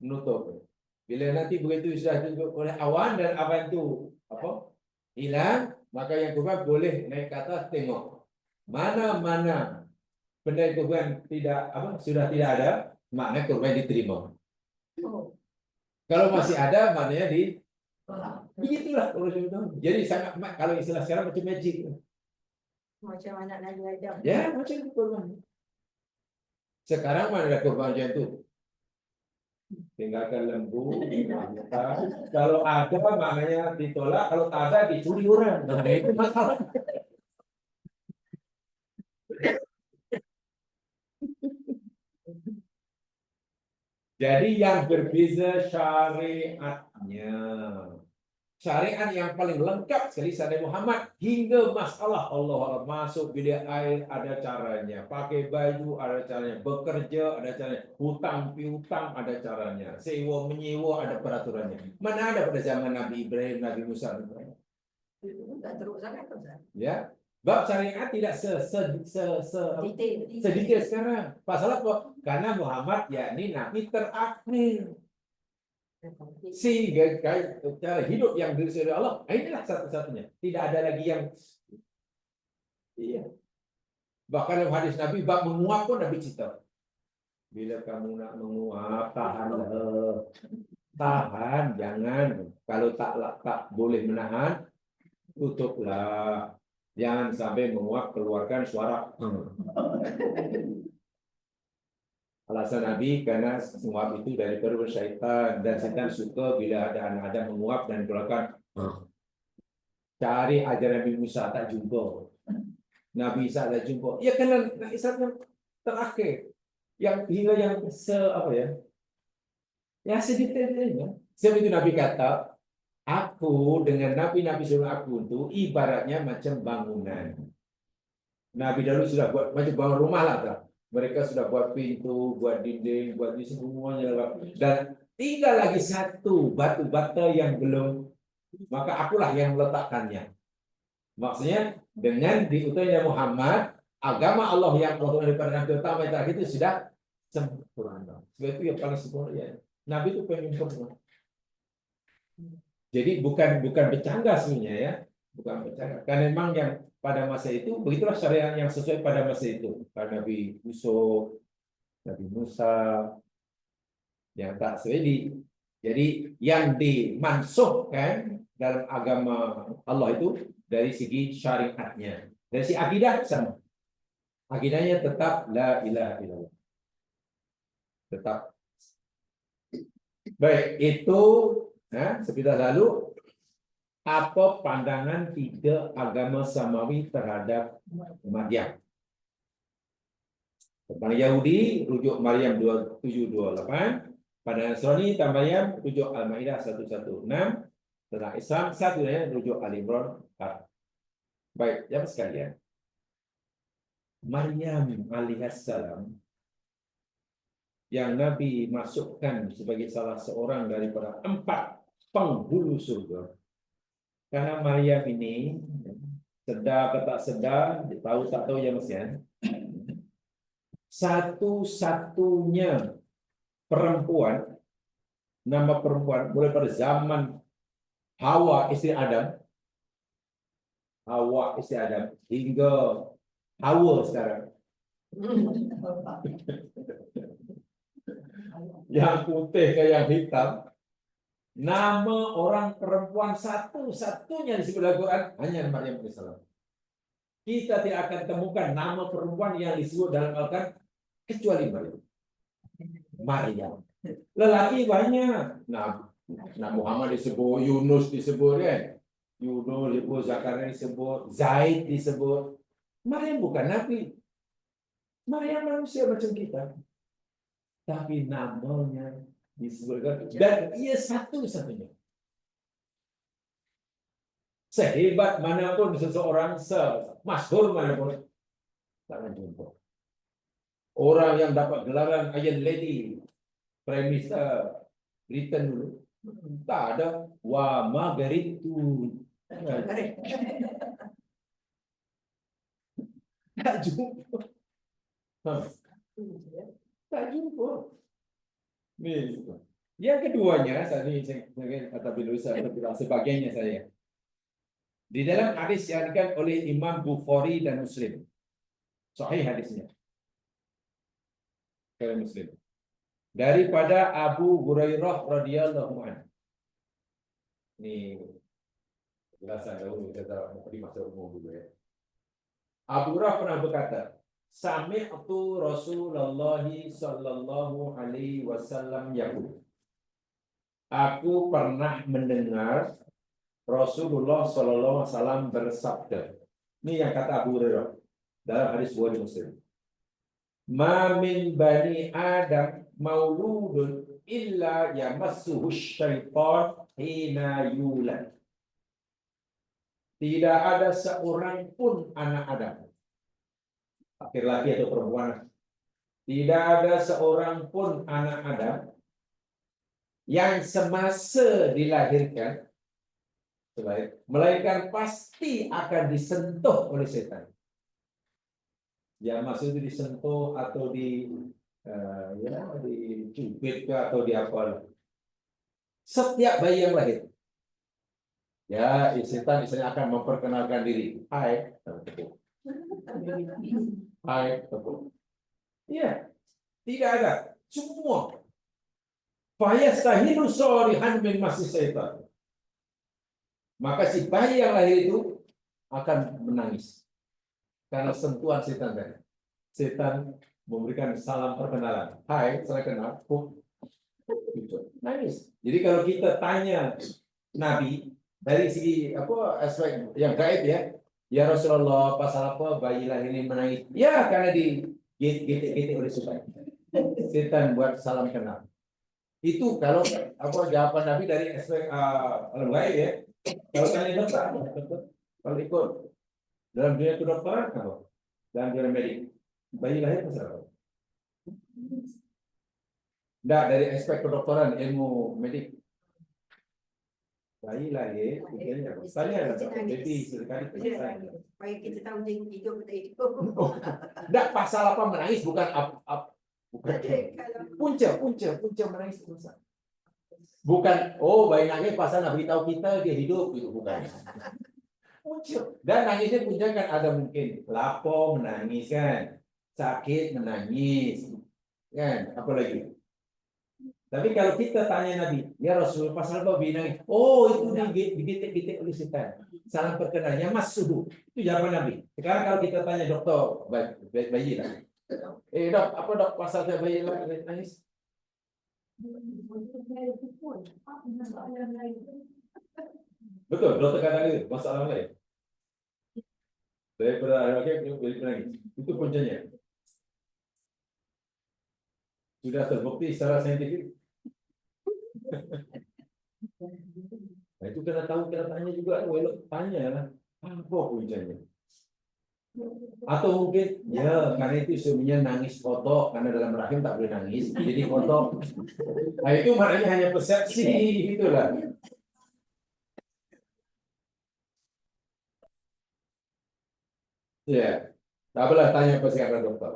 menutup. Bila nanti bukit itu sudah ditutup oleh awan dan awan itu hilang, maka yang kurban boleh naik ke atas tengok. Mana-mana benda kurban tidak apa sudah tidak ada, maknanya kurban diterima. Oh, Kalau masih ada, maknanya di wah, begitulah urusan itu. Jadi sangat kalau istilah sekarang macam magic. macam anak Nabi Adam. Ya, macam itu kurban. Sekarang mana ada kurban macam itu? Tinggalkan lembu, wanita. Kalau ada maknanya ditolak, kalau tak ada dicuri orang. Nah, itu masalah. Jadi yang berbeza syariatnya. Syariat yang paling lengkap sekali Nabi Muhammad hingga masalah Allah masuk bilik air ada caranya, pakai baju ada caranya, bekerja ada caranya, hutang piutang ada caranya, sewa menyewa ada peraturannya. Mana ada pada zaman Nabi Ibrahim, Nabi Musa? Itu tak teruk sangat tu, Ustaz. Ya, bab syariat tidak Detail. sedikit sekarang. Pasal apa? Karena Muhammad yakni Nabi terakhir. Sehingga cara hidup yang diridhoi oleh Allah, inilah satu-satunya. Tidak ada lagi yang iya. Bahkan dalam hadis Nabi bab menguap pun Nabi cerita. Bila kamu nak menguap, tahanlah. Tahan, jangan. Kalau tak boleh menahan, tutuplah. Jangan sampai menguap keluarkan suara. Alasan Nabi karena menguap itu dari perbuatan syaitan dan syaitan suka bila ada anak Adam menguap dan keluarkan. Cari ajaran Nabi Musa tak jumpa. Nabi Isa tak jumpa. Ya karena Nabi Isa yang terakhir yang hingga yang apa ya? Ya sedetailnya. Sebab itu Nabi kata, aku dengan nabi-nabi sebelum aku itu ibaratnya macam bangunan. Nabi dahulu sudah buat macam bangun rumah lah tak? Mereka sudah buat pintu, buat dinding, buat ini semuanya. Dan tinggal lagi satu batu bata yang belum, maka akulah yang meletakkannya. Maksudnya dengan diutusnya Muhammad, agama Allah yang Allah daripada Nabi utama yang terakhir itu sudah sempurna. Sebab itu yang paling sempurna ya. Nabi itu penyempurna. Jadi bukan bercanda sebenarnya ya, bukan bercanda. Karena memang yang pada masa itu begitulah syariat yang sesuai pada masa itu. Pada Nabi Yusuf, Nabi Musa, yang tak sesuai. Jadi yang dimansuhkan dalam agama Allah itu dari segi syariatnya. Dari segi akidah sama. Akidahnya tetap la ilaha illallah. Tetap. Baik, itu seperti lalu apa pandangan tiga agama samawi terhadap Maryam? Tentang Yahudi rujuk Maryam 2728, pada Nasrani Maryam rujuk Al-Maidah 116, tentang Islam satunya rujuk Al-Imran 4. Baik, jamaah sekalian. Maryam alaihissalam yang Nabi masukkan sebagai salah seorang daripada 4 penghulu surga. Karena Maryam ini sedar atau tak sedar, tahu tak tahu ya Mas ya. Satu-satunya perempuan, nama perempuan mulai pada zaman Hawa istri Adam, hingga Hawa sekarang. Yang putih ke yang hitam. Nama orang perempuan satu-satunya disebut dalam Quran hanya Maryam alaihissalam. Kita tidak akan temukan nama perempuan yang disebut dalam Al-Quran kecuali Maryam. Lelaki banyak. Nah, Muhammad disebut, Yunus disebut kan? Yunus disebut, Zakaria disebut, Zaid disebut. Maryam bukan nabi. Maryam manusia macam kita. Tapi namanya disebutkan dan ia satu-satunya. Sehebat manapun seseorang, semasyhur manapun, tak akan jumpa. Orang yang dapat gelaran Iron Lady, Prime Minister Britain dulu, tak ada wa magaritu. Tak jumpa. Tak jumpa. Yang keduanya, saya kata sebagainya saya. Di dalam hadis yang dikatakan oleh Imam Bukhari dan Muslim, Sahih hadisnya. Sahih Muslim. Daripada Abu Hurairah radhiyallahu anhu. Ini jelasan dahulu kita di masa umum dulu ya. Abu Hurairah pernah berkata, Sami'tu Rasulullah sallallahu alaihi wasallam yaqul. Aku pernah mendengar Rasulullah sallallahu alaihi wasallam bersabda. Ini yang kata Abu Hurairah dalam hadis Bukhari Muslim. Ma min bani Adam mauludun illa yamassuhu syaitan hina yulad. Tidak ada seorang pun anak Adam, laki-laki atau perempuan, tidak ada seorang pun anak Adam yang semasa dilahirkan, melainkan pasti akan disentuh oleh setan. Ya maksudnya disentuh atau dicubit atau di apa. Setiap bayi yang lahir, ya setan misalnya akan memperkenalkan diri. Hai, tepuk. Hai, tepuk. Iya, tidak ada. Semua. Fayastahilu sholihan min masih setan. Maka si bayi yang lahir itu akan menangis. Karena sentuhan setan tadi. Setan memberikan salam perkenalan. Hai, saya kenal. Nangis. Jadi kalau kita tanya Nabi dari segi apa aspek yang gaib ya Rasulullah pasal apa bayi lahir ini menangis? Ya karena digigit oleh setan. Setan buat salam kenal. Itu kalau apa jawaban Nabi dari aspek alam gaib ya. Kalau tanya dokter, kalau ikut dalam dunia kedokteran apa? Dalam dunia medik, bayi lahir pasal apa? Enggak, dari aspek kedokteran, ilmu medik. Bayi lahir, tanya dokter jadi sekali penjelasan. Supaya kita tahu dia hidup atau hidup. Enggak, pasal apa menangis bukan bukan punca menangis susah. Bukan, oh bayi nangis pasal Nabi tahu kita dia hidup itu bukan. Dan nangisnya punya kan ada mungkin lapor menangis kan, sakit menangis kan, apa lagi. Tapi kalau kita tanya Nabi, ya Rasul pasal babi nangis, oh itu digitik-gitik oleh setan, salam perkenalnya mas suhu, itu jawaban Nabi. Sekarang kalau kita tanya dokter bayi lah, dok apa dok pasal saya bayi nangis? Betul, dokter kata itu masalah lain. Daripada balik lagi, itu kuncinya. Sudah terbukti secara saintifik. Nah, itu kena tahu, kena tanya juga. Tanya lah, apa kuncinya? Atau mungkin, ya karena itu sebenarnya nangis kotok, karena dalam rahim tak boleh nangis, jadi kotok. Nah itu maknanya hanya persepsi, itulah. Ya, tak boleh tanya psikiater dokter.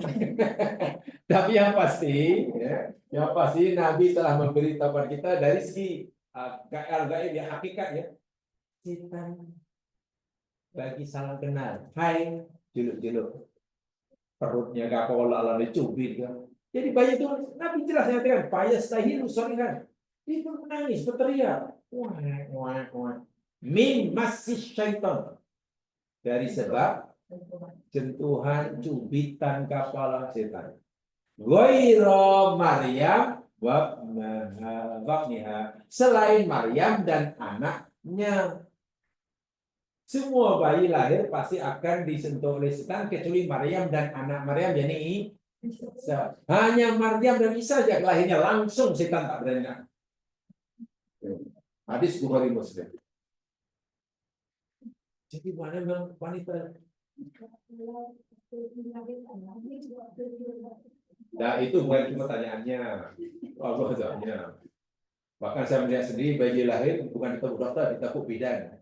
Tapi yang pasti Nabi telah memberitahukan kita dari segi gaib ya hakikat ya. Setan bagi salam kenal. Hai, juluk-juluk. Perutnya gak pola dicubit kan. Jadi bayi itu Nabi jelas nyatakan, fayastahilu sholihan. Itu menangis, berteriak. Wah. Min masih syaitan. Dari sebab sentuhan cubitan kepala setan. Ghaira Maryam wabniha, selain Maryam dan anaknya. Semua bayi lahir pasti akan disentuh oleh setan kecuali Maryam dan anak Maryam yakni Isa. Hanya Maryam dan Isa saja lahirnya langsung setan tak berani. Hadis Bukhari Muslim. Jadi mana memang wanita. Nah itu bukan cuma pertanyaannya, Allah jawabnya. Bahkan saya melihat sendiri bayi lahir bukan ditepuk dokter, ditepuk bidan.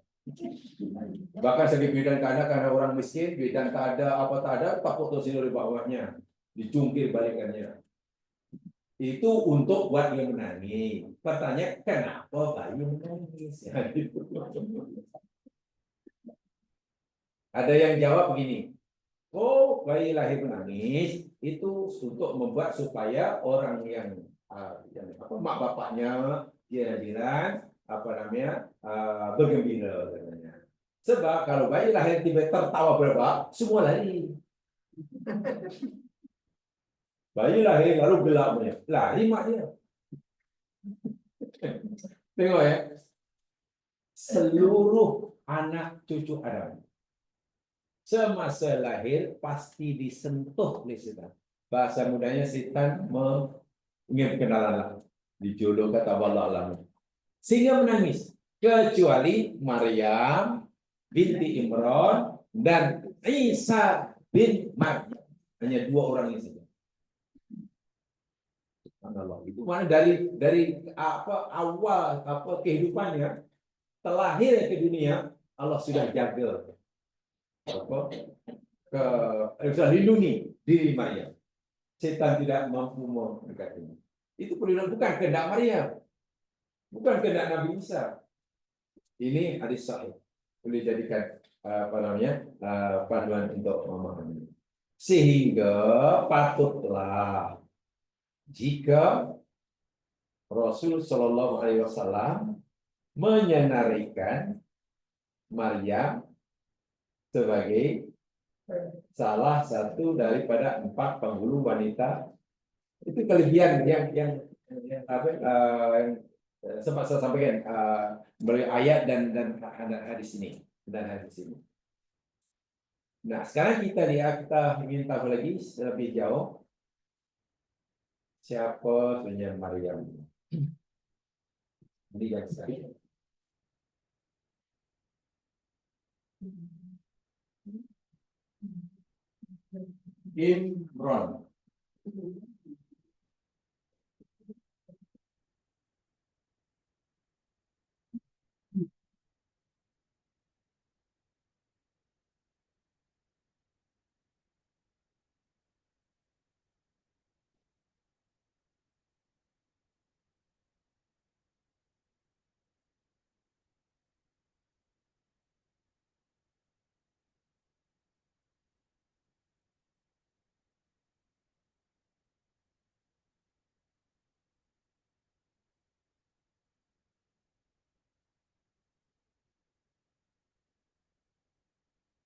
Bahkan saya bidan ke anak karena orang miskin, bidan tak ada apa tak ada, takut terus dari bawahnya, dicungkir balikannya. Itu untuk buat dia menangis. Pertanyaan kenapa bayi menangis? Ada yang jawab begini. Oh, bayi lahir menangis itu untuk membuat supaya orang yang mak bapaknya jiran bergembira katanya. Sebab kalau bayi lahir tiba tertawa berbak, semua lari. Bayi lahir lalu gelapnya, lari mak dia. Tengok ya, seluruh anak cucu Adam semasa lahir pasti disentuh oleh setan. Bahasa mudanya setan ingin kenalan lah. Dijuluk kata Allah. Sehingga menangis. Kecuali Maryam binti Imran dan Isa bin Maryam. Hanya dua orang ini saja. Allah. Itu mana dari awal kehidupannya terlahir ke dunia Allah sudah jaga sudah lindungi diri Maryam. Setan tidak mampu mendekatinya. Itu bukan kehendak Maryam, bukan kehendak Nabi Isa. Ini hadis sahih, boleh jadikan panduan untuk memahami. Sehingga patutlah jika Rasul Shallallahu Alaihi Wasallam menyenarikan Maryam sebagai salah satu daripada 4 penghulu wanita. Itu kelebihan yang sempat saya sampaikan melalui ayat dan hadis ini Nah, sekarang kita ingin tahu lagi lebih jauh siapa sebenarnya Maryam. Ini yang saya Imran.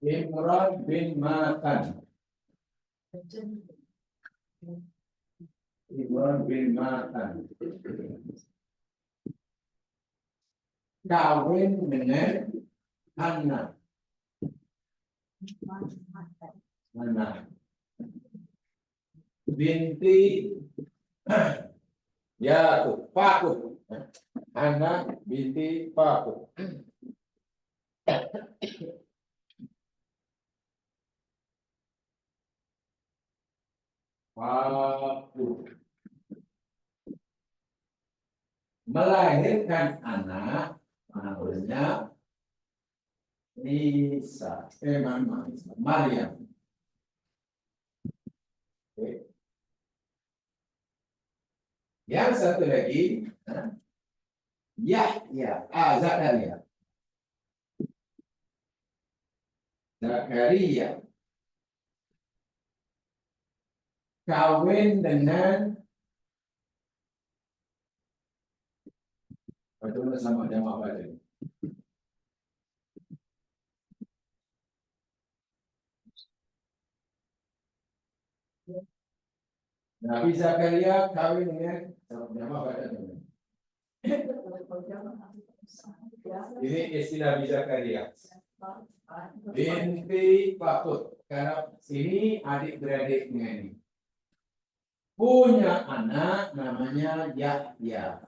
Imran bin Matan. Imran bin Matan. Kawin dengan Hannah. Binti Fakut. Hannah binti Fakut. Melahirkan anak namanya Maryam. Yang satu lagi Yahya, Zakaria kawin dengan sama jamaah baca. Nabi Zakaria kawin dengan jamaah baca. Ini istilah Nabi Zakaria. Binti Fakut. Karena ini adik-beradiknya ini. Punya anak namanya Yahya.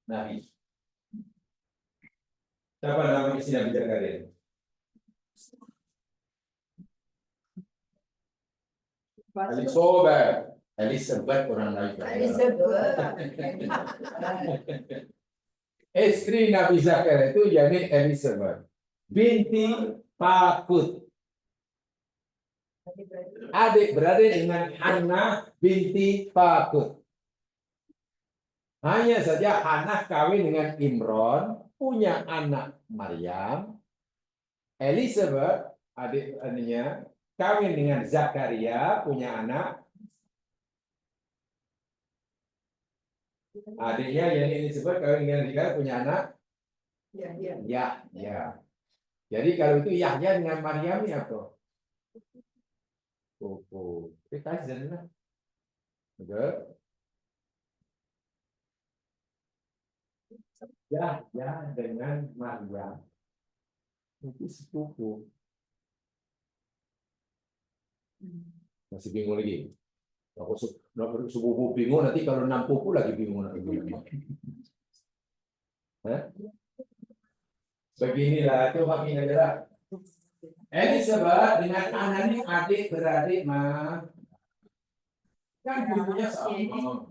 Nabi. Siapa nama istri Nabi Zakaria? Elizabeth orang lain. Istri Nabi Zakaria itu yakni Elizabeth binti Fakut. Adik-beradik dengan Hannah binti Fakut. Hanya saja Hannah kawin dengan Imran, punya anak Maryam. Elizabeth, adik-adiknya kawin dengan Zakaria, punya anak. Adiknya yang ini disebut kawin dengan Zakaria, punya anak. Ya, ya. Ya. Jadi kalau itu Yahya dengan Maryam ya apa? Itu cousin lah. Betul? Yahya dengan Maryam itu sepupu. Masih bingung lagi. Aku sepupu bingung, nanti kalau 6 pupu lagi bingung. Beginilah, coba gini aja. Elizabeth dengan anaknya adik beradik mah kan punya sama.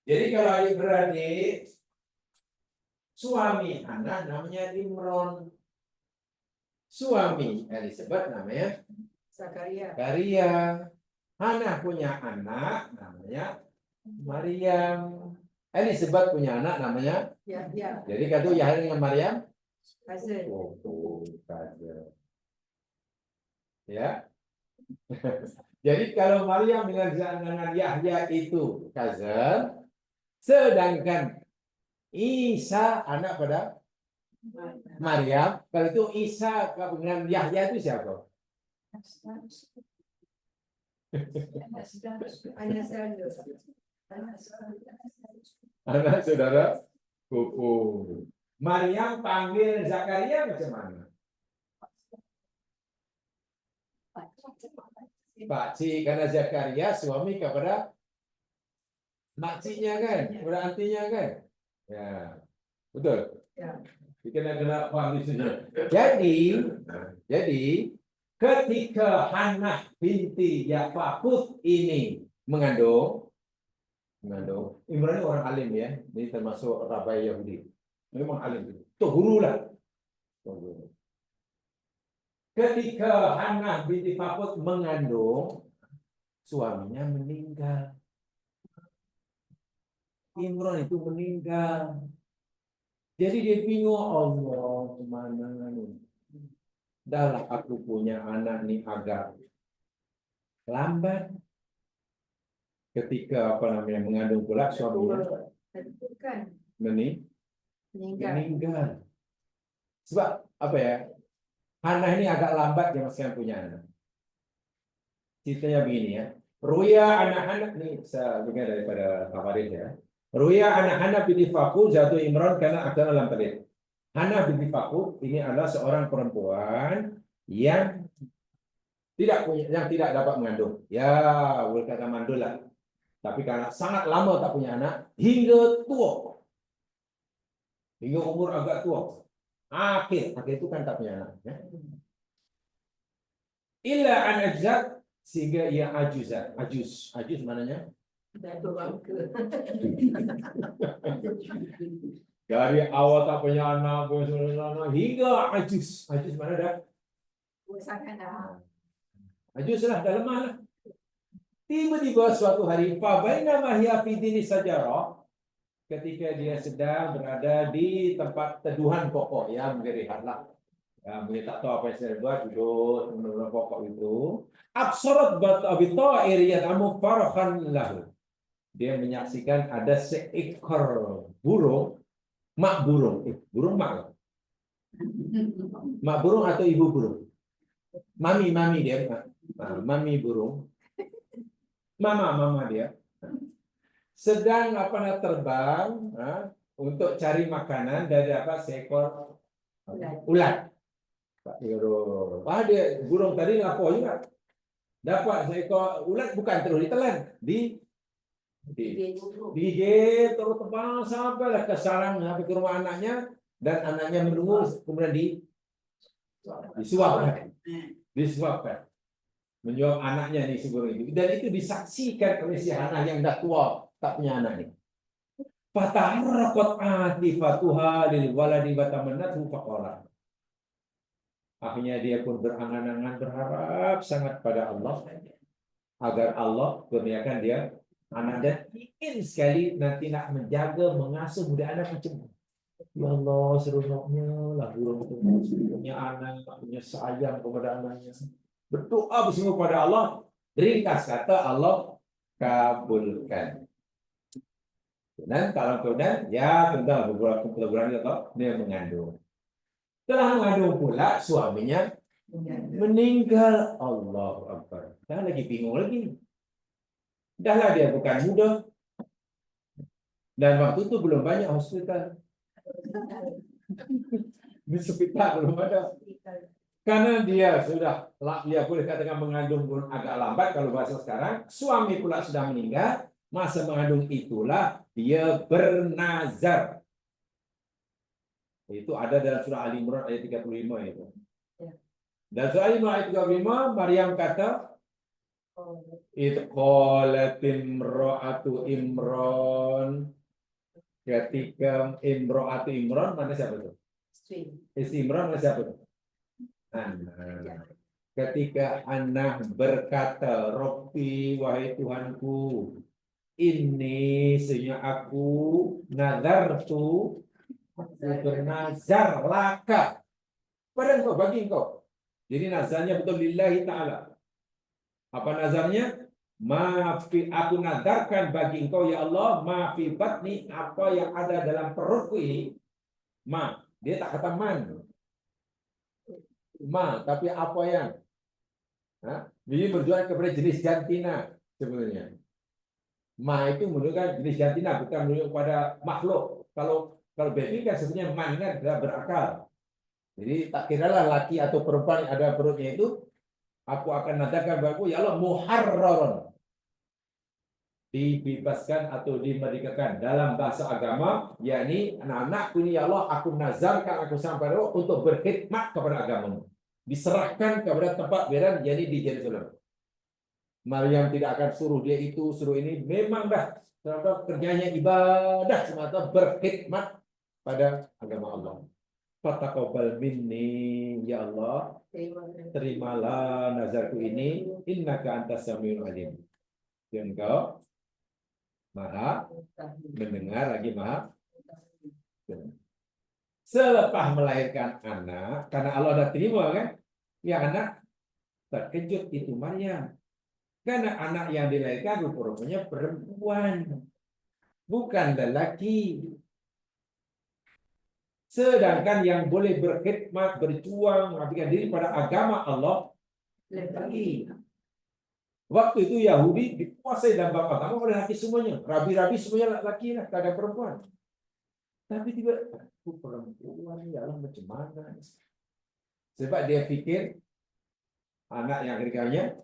Jadi kalau adik beradik, suami anak namanya Imron, suami Elizabeth namanya Zakaria. Hana punya anak namanya Maryam. Elizabeth punya anak namanya Ya. Jadi kata Yahya dengan Maryam. Cousin. Cousin. Ya. Jadi kalau Maryam dengan Yahya itu cousin, sedangkan Isa anak pada Maryam, kalau itu Isa dengan Yahya itu siapa? Anak saudara kuku. Maryam panggil Zakaria macam mana? Pakcik, karena Zakaria suami kepada makciknya kan, kepada antinya kan. Ya, betul. Ya. Kena paham di sini. Jadi ketika Hannah binti Yafakut ini mengandung Imran ini orang alim ya, ini termasuk Rabai Yahudi. Memang alim itu guru lah. Ketika Hannah binti Fakut mengandung, suaminya meninggal. Imran itu meninggal. Jadi dia bingung, Allah kemana nih? Dahlah aku punya anak nih agak lambat. Ketika mengandung pula suaminya meninggal. Sebab apa ya? Hannah ini agak lambat dia masih punya anak. Ceritanya begini ya. Ruya anak-anak ini bisa dengar daripada Tawarid ya. Ruya anak-anak binti Fakut jatuh Imran karena akan dalam pelit. Hannah binti Fakut ini adalah seorang perempuan yang tidak dapat mengandung. Ya, boleh kata mandul lah. Tapi karena sangat lama tak punya anak hingga tua. Hingga umur agak tua. Akhir itu kan tak punya anak. Ya. Illa an ajzat sehingga ia ajuzat. Ajuz mananya? Dari awal tak punya anak hingga ajuz. Ajuz mana dah? Ajuz lah, dah lemah lah. Tiba-tiba suatu hari, fabaina mahya fi dini sajarah, ketika dia sedang berada di tempat teduhan pokok ya, mengerihat lah. Ya, mungkin tak tahu apa yang saya buat, duduk menurut pokok itu. Absarat bita'ir yad'amu farahan lahu. Dia menyaksikan ada seekor burung, mak burung, burung mak. Mak burung atau ibu burung? Mami dia, mami burung. Mama dia. Sedang terbang untuk cari makanan dari seekor ulat. Wah, dia burung tadi lapor juga. Dapat seekor ulat bukan terus ditelan, digigit terus terbang sampailah ke sarang sampai ke rumah anaknya dan anaknya menunggu kemudian disuapkan. Menjawab anaknya nih si burung itu dan itu disaksikan oleh si Hannah yang dah tua tak punya anak nih. Fataharraqat atifatuha lil waladi wa tamannathu faqala. Akhirnya dia pun berangan-angan berharap sangat pada Allah agar Allah kurniakan dia anak dan ingin sekali nanti nak menjaga mengasuh budak anak macam ya Allah seronoknya lah burung itu punya anak punya sayang kepada anaknya. berdoa bersungguh pada Allah, ringkas kata Allah kabulkan. Dan kalau kemudian ya tentang beberapa bulan dia mengandung. Setelah mengandung pula suaminya meninggal. Allahu Akbar. Dah lagi bingung lagi. Dahlah dia bukan muda. Dan waktu itu belum banyak hospital. Di hospital belum ada. Karena dia boleh katakan mengandung pun agak lambat kalau bahasa sekarang. Suami pula sudah meninggal. Masa mengandung itulah dia bernazar. Itu ada dalam surah Al-Imran ayat 35 itu. Dan surah Al-Imran ayat 35, Maryam kata, qalat imra'atu Imran. Ketika imra'atu Imran, mana siapa itu? Istri Imran mana siapa itu? Anak. Ketika anak berkata, Rabbi, wahai Tuhanku, ini sesungguhnya aku nazartu, aku bernazar laka pada engkau, bagi engkau. Jadi nazarnya betul lillahi ta'ala. Apa nazarnya? Maafi, aku nazarkan bagi engkau ya Allah, maafi batni, apa yang ada dalam perutku ini. Dia tak kata man. Tapi apa yang? Jadi berjuang kepada jenis jantina sebenarnya. Itu menunjukkan jenis jantina, bukan menunjuk pada makhluk. Kalau baby kan sebenarnya man kan adalah berakal. Jadi tak kiralah laki atau perempuan yang ada perutnya itu, aku akan nazarkan bagiku ya Allah muharraron, dibebaskan atau dimerdekakan dalam bahasa agama, yakni anak-anakku ini ya Allah aku nazarkan, aku sampai untuk berkhidmat kepada agamamu, diserahkan kepada tempat beran, yakni di Yerusalem. Maryam tidak akan suruh dia itu, suruh ini. Memang dah kerjanya ibadah semata, berkhidmat pada agama Allah. Fataqabbal minni ya Allah, terimalah nazarku ini, innaka antas samiul alim. Engkau maha mendengar lagi maha. Selepas melahirkan anak, karena Allah dah terima kan, ya anak terkejut itu Maryam. Karena anak yang dilahirkan rupa-rupanya perempuan, bukan lelaki. Sedangkan yang boleh berkhidmat, berjuang, mengabdikan diri pada agama Allah, lelaki. Waktu itu Yahudi dikuasai dalam agama oleh lelaki semuanya. Rabi-rabi semuanya lelaki lah, tak ada perempuan. Tapi tiba, aku perempuan, ya Allah macam mana? Sebab dia pikir anak yang akhirnya.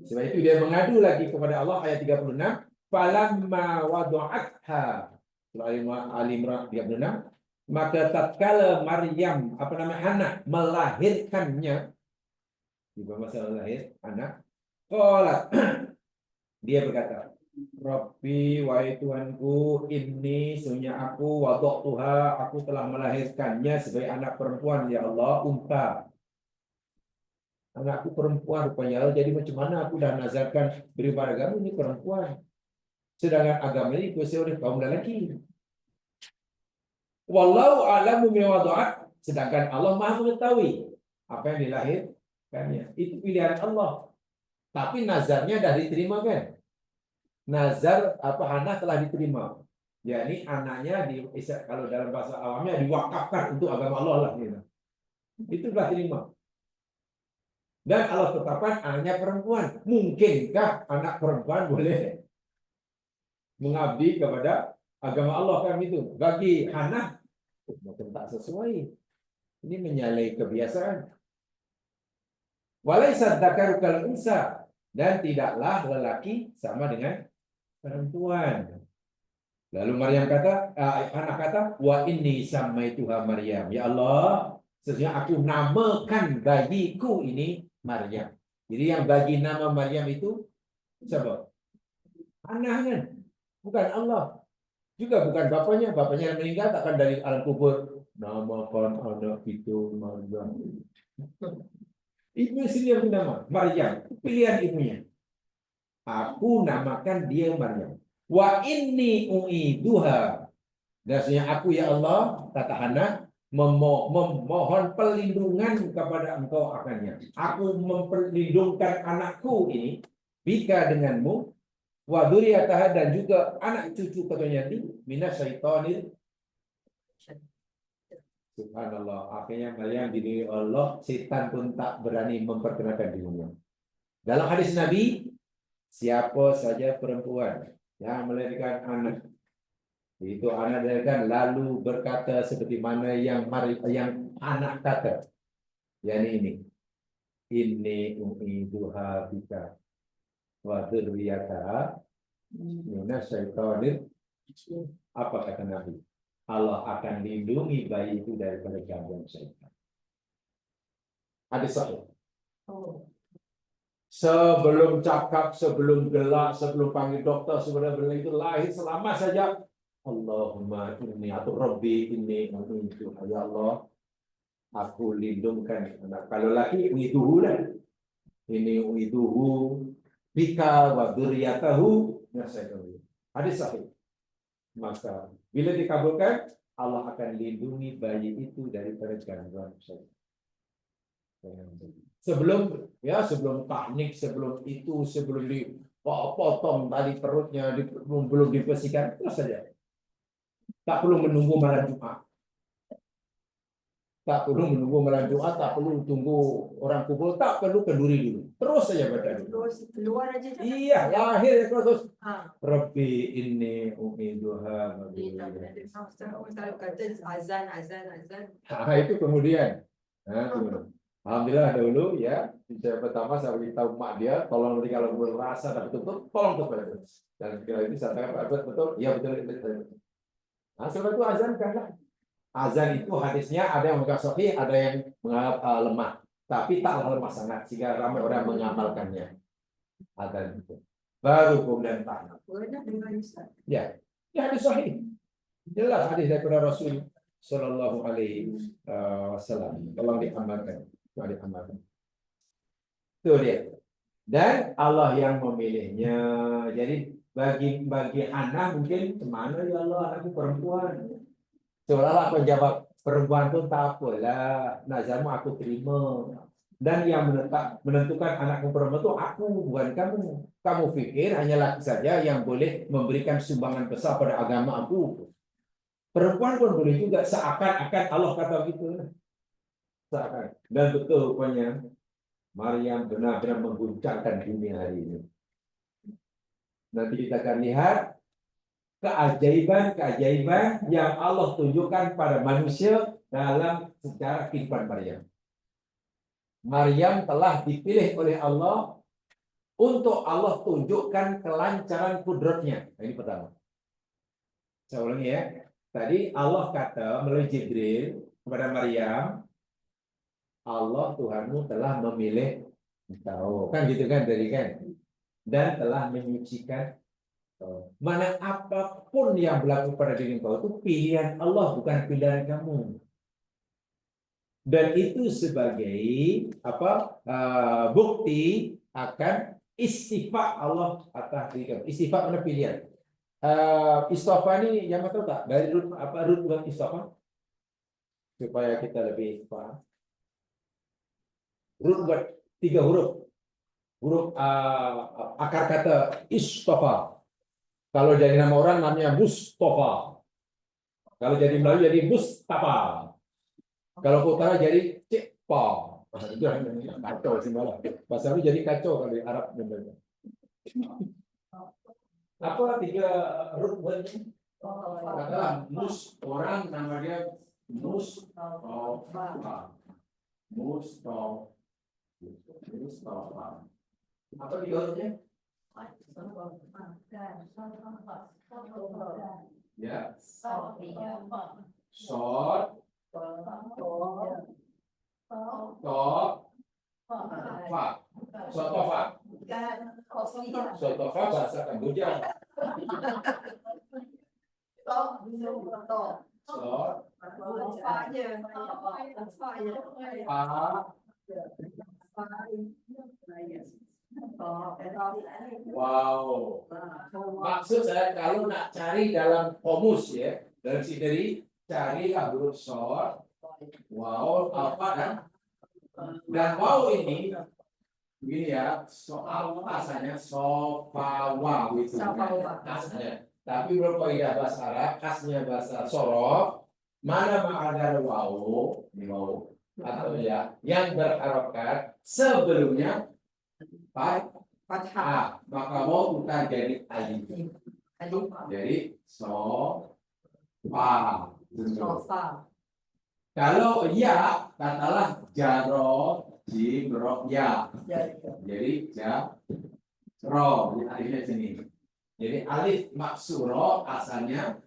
Sebab itu dia mengadu lagi kepada Allah ayat 36. Falamma wada'atha. Surah Al-Imran 36. Maka tatkala Maryam anak melahirkannya. Di masalah lahir anak. Qalat. Dia berkata, Rabbi wahai Tuhanku, ini sesungguhnya aku wada'tuha, aku telah melahirkannya sebagai anak perempuan ya Allah, unta. Anakku perempuan rupanya, jadi macam mana aku dah nazarkan beribadah agama ini perempuan. Sedangkan agama ini dikuasai oleh kaum lelaki. Wallahu a'lamu bima wada'at, sedangkan Allah Maha mengetahui apa yang dilahirkannya. Itu pilihan Allah. Tapi nazarnya dah diterima kan? Nazar Hana telah diterima. Yakni anaknya kalau dalam bahasa awamnya diwakafkan untuk agama Allah lah. Itu telah terima. Dan Allah tetapkan anaknya perempuan. Mungkinkah anak perempuan boleh mengabdi kepada agama Allah kan itu? Bagi Hana, macam tak sesuai. Ini menyalahi kebiasaan. Walaisa dzakaru kal unsa, dan tidaklah lelaki sama dengan perempuan. Lalu Maryam kata, Hana kata, wa inni samaituha Maryam. Ya Allah, sesungguhnya aku namakan bagiku ini Maryam. Jadi yang bagi nama Maryam itu siapa? Hana kan? Bukan Allah. Juga bukan bapaknya. Bapaknya yang meninggal takkan dari alam kubur. Namakan anak itu Maryam. Ibu sendiri yang nama Maryam. Pilihan ibunya. Aku namakan dia Maryam. Wa inni u'iduha. Dan sebenarnya aku ya Allah, kata Hana, memohon perlindungan kepada engkau akannya. Aku memperlindungkan anakku ini bika denganmu, wa dzurriyyataha dan juga anak cucu ketuanya ini minasyaitonir. Subhanallah, akhirnya Maryam diri Allah, setan pun tak berani memperkenalkan dirinya. Dalam hadis Nabi, siapa saja perempuan yang melahirkan anak, itu anak dilahirkan lalu berkata seperti mana yang anak kata, yakni ini u'iduha bika wa dzurriyyataha minasyaitonir. Apa kata Nabi? Allah akan lindungi bayi itu daripada gangguan syaitan. Hadis sahih. Sebelum cakap, sebelum gelak, sebelum panggil dokter, sebelum itu lahir selama saja Allahumma inni atau Rabbi inni itu ya Allah, aku lindungkan anak. Kalau laki uiduhu lah, ini uiduhu bika wa dzurriyyatahu minasyaitonir. Hadis sahih. Maka bila dikabulkan, Allah akan lindungi bayi itu daripada gangguan syaitan. Sebelum teknik, sebelum itu, sebelum dipotong tali perutnya, belum dibersihkan, terus saja. Tak perlu menunggu malam Jumat. Tak perlu menunggu malam Jumat, tak perlu tunggu orang kubur, tak perlu kenduri dulu. Terus saja berdoa. Terus keluar aja. Iya, lahir terus. Rabbi inni u'iduha. Kalau kata azan. Itu kemudian. Alhamdulillah dahulu ya, saya pertama saya beritahu mak dia, tolong nanti kalau merasa dan betul, tolong terus. Dan kalau itu saya katakan betul, ya betul. Nah, setelah itu azan kan? Azan itu hadisnya ada yang menganggap sahih, ada yang menganggap lemah. Tapi taklah lemah sangat sehingga ramai orang mengamalkannya. Azan itu. Baru kemudian taat. Ya, hadis sahih. Jelas hadis daripada Rasul Sallallahu Alaihi Wasallam. Tolong diamalkan. Itu dia. Dan Allah yang memilihnya. Jadi bagi anak mungkin kemana ya Allah, anakku perempuan. Seolah-olah aku jawab, perempuan pun tak apalah, nazarmu aku terima. Dan yang menentukan anakmu perempuan itu aku, bukan kamu. Kamu pikir hanya laki saja yang boleh memberikan sumbangan besar pada agama aku. Perempuan pun boleh juga, seakan-akan Allah kata begitu. Seakan. Dan betul rupanya, Maryam benar-benar mengguncangkan dunia hari ini. Nanti kita akan lihat keajaiban yang Allah tunjukkan pada manusia dalam sejarah kehidupan Maryam. Maryam telah dipilih oleh Allah untuk Allah tunjukkan kelancaran kudratnya. Ini pertama. Saya ulangi ya. Tadi Allah kata melalui Jibril kepada Maryam, Allah Tuhanmu telah memilih engkau. Kan gitu kan tadi kan? Dan telah menyucikan. Mana apapun yang berlaku pada diri engkau itu pilihan Allah, bukan pilihan kamu. Dan itu sebagai bukti akan istifak Allah atas diri kamu. Istifak mana pilihan? Istighfar ini yang tahu tak? Dari root buat istighfar? Supaya kita lebih paham. Root buat 3 huruf. Huruf akar kata istighfar. Kalau jadi nama orang namanya Mustafa. Kalau jadi Melayu jadi Mustafa. Kalau Utara jadi Cikpa. Kacau sih malah. Bahasa itu jadi kacau kalau di Arab. Apa 3 root wordnya? Katakanlah Mus, orang nama dia Mustafa. Mustafa. Apa 3 hurufnya? Ya. Sod. Fa. Sotofa. Sotofa bahasa Kamboja. Wow. Maksud saya kalau nak cari dalam komus ya, dari carilah huruf short, Wow, alfa dan wow ini begini ya, soal asalnya sofawa gitu. Sofawa. Asalnya. Tapi berkaidah bahasa Arab, khasnya bahasa Sorof, mana ada wow, wow atau ya yang berharokat sebelumnya fathah, maka wow bukan jadi alif. Jadi sofa. Sofa. Kalau ya, katalah jaro, jim, ro, ya. Jadi jaro, alifnya sini. Jadi alif maksuro asalnya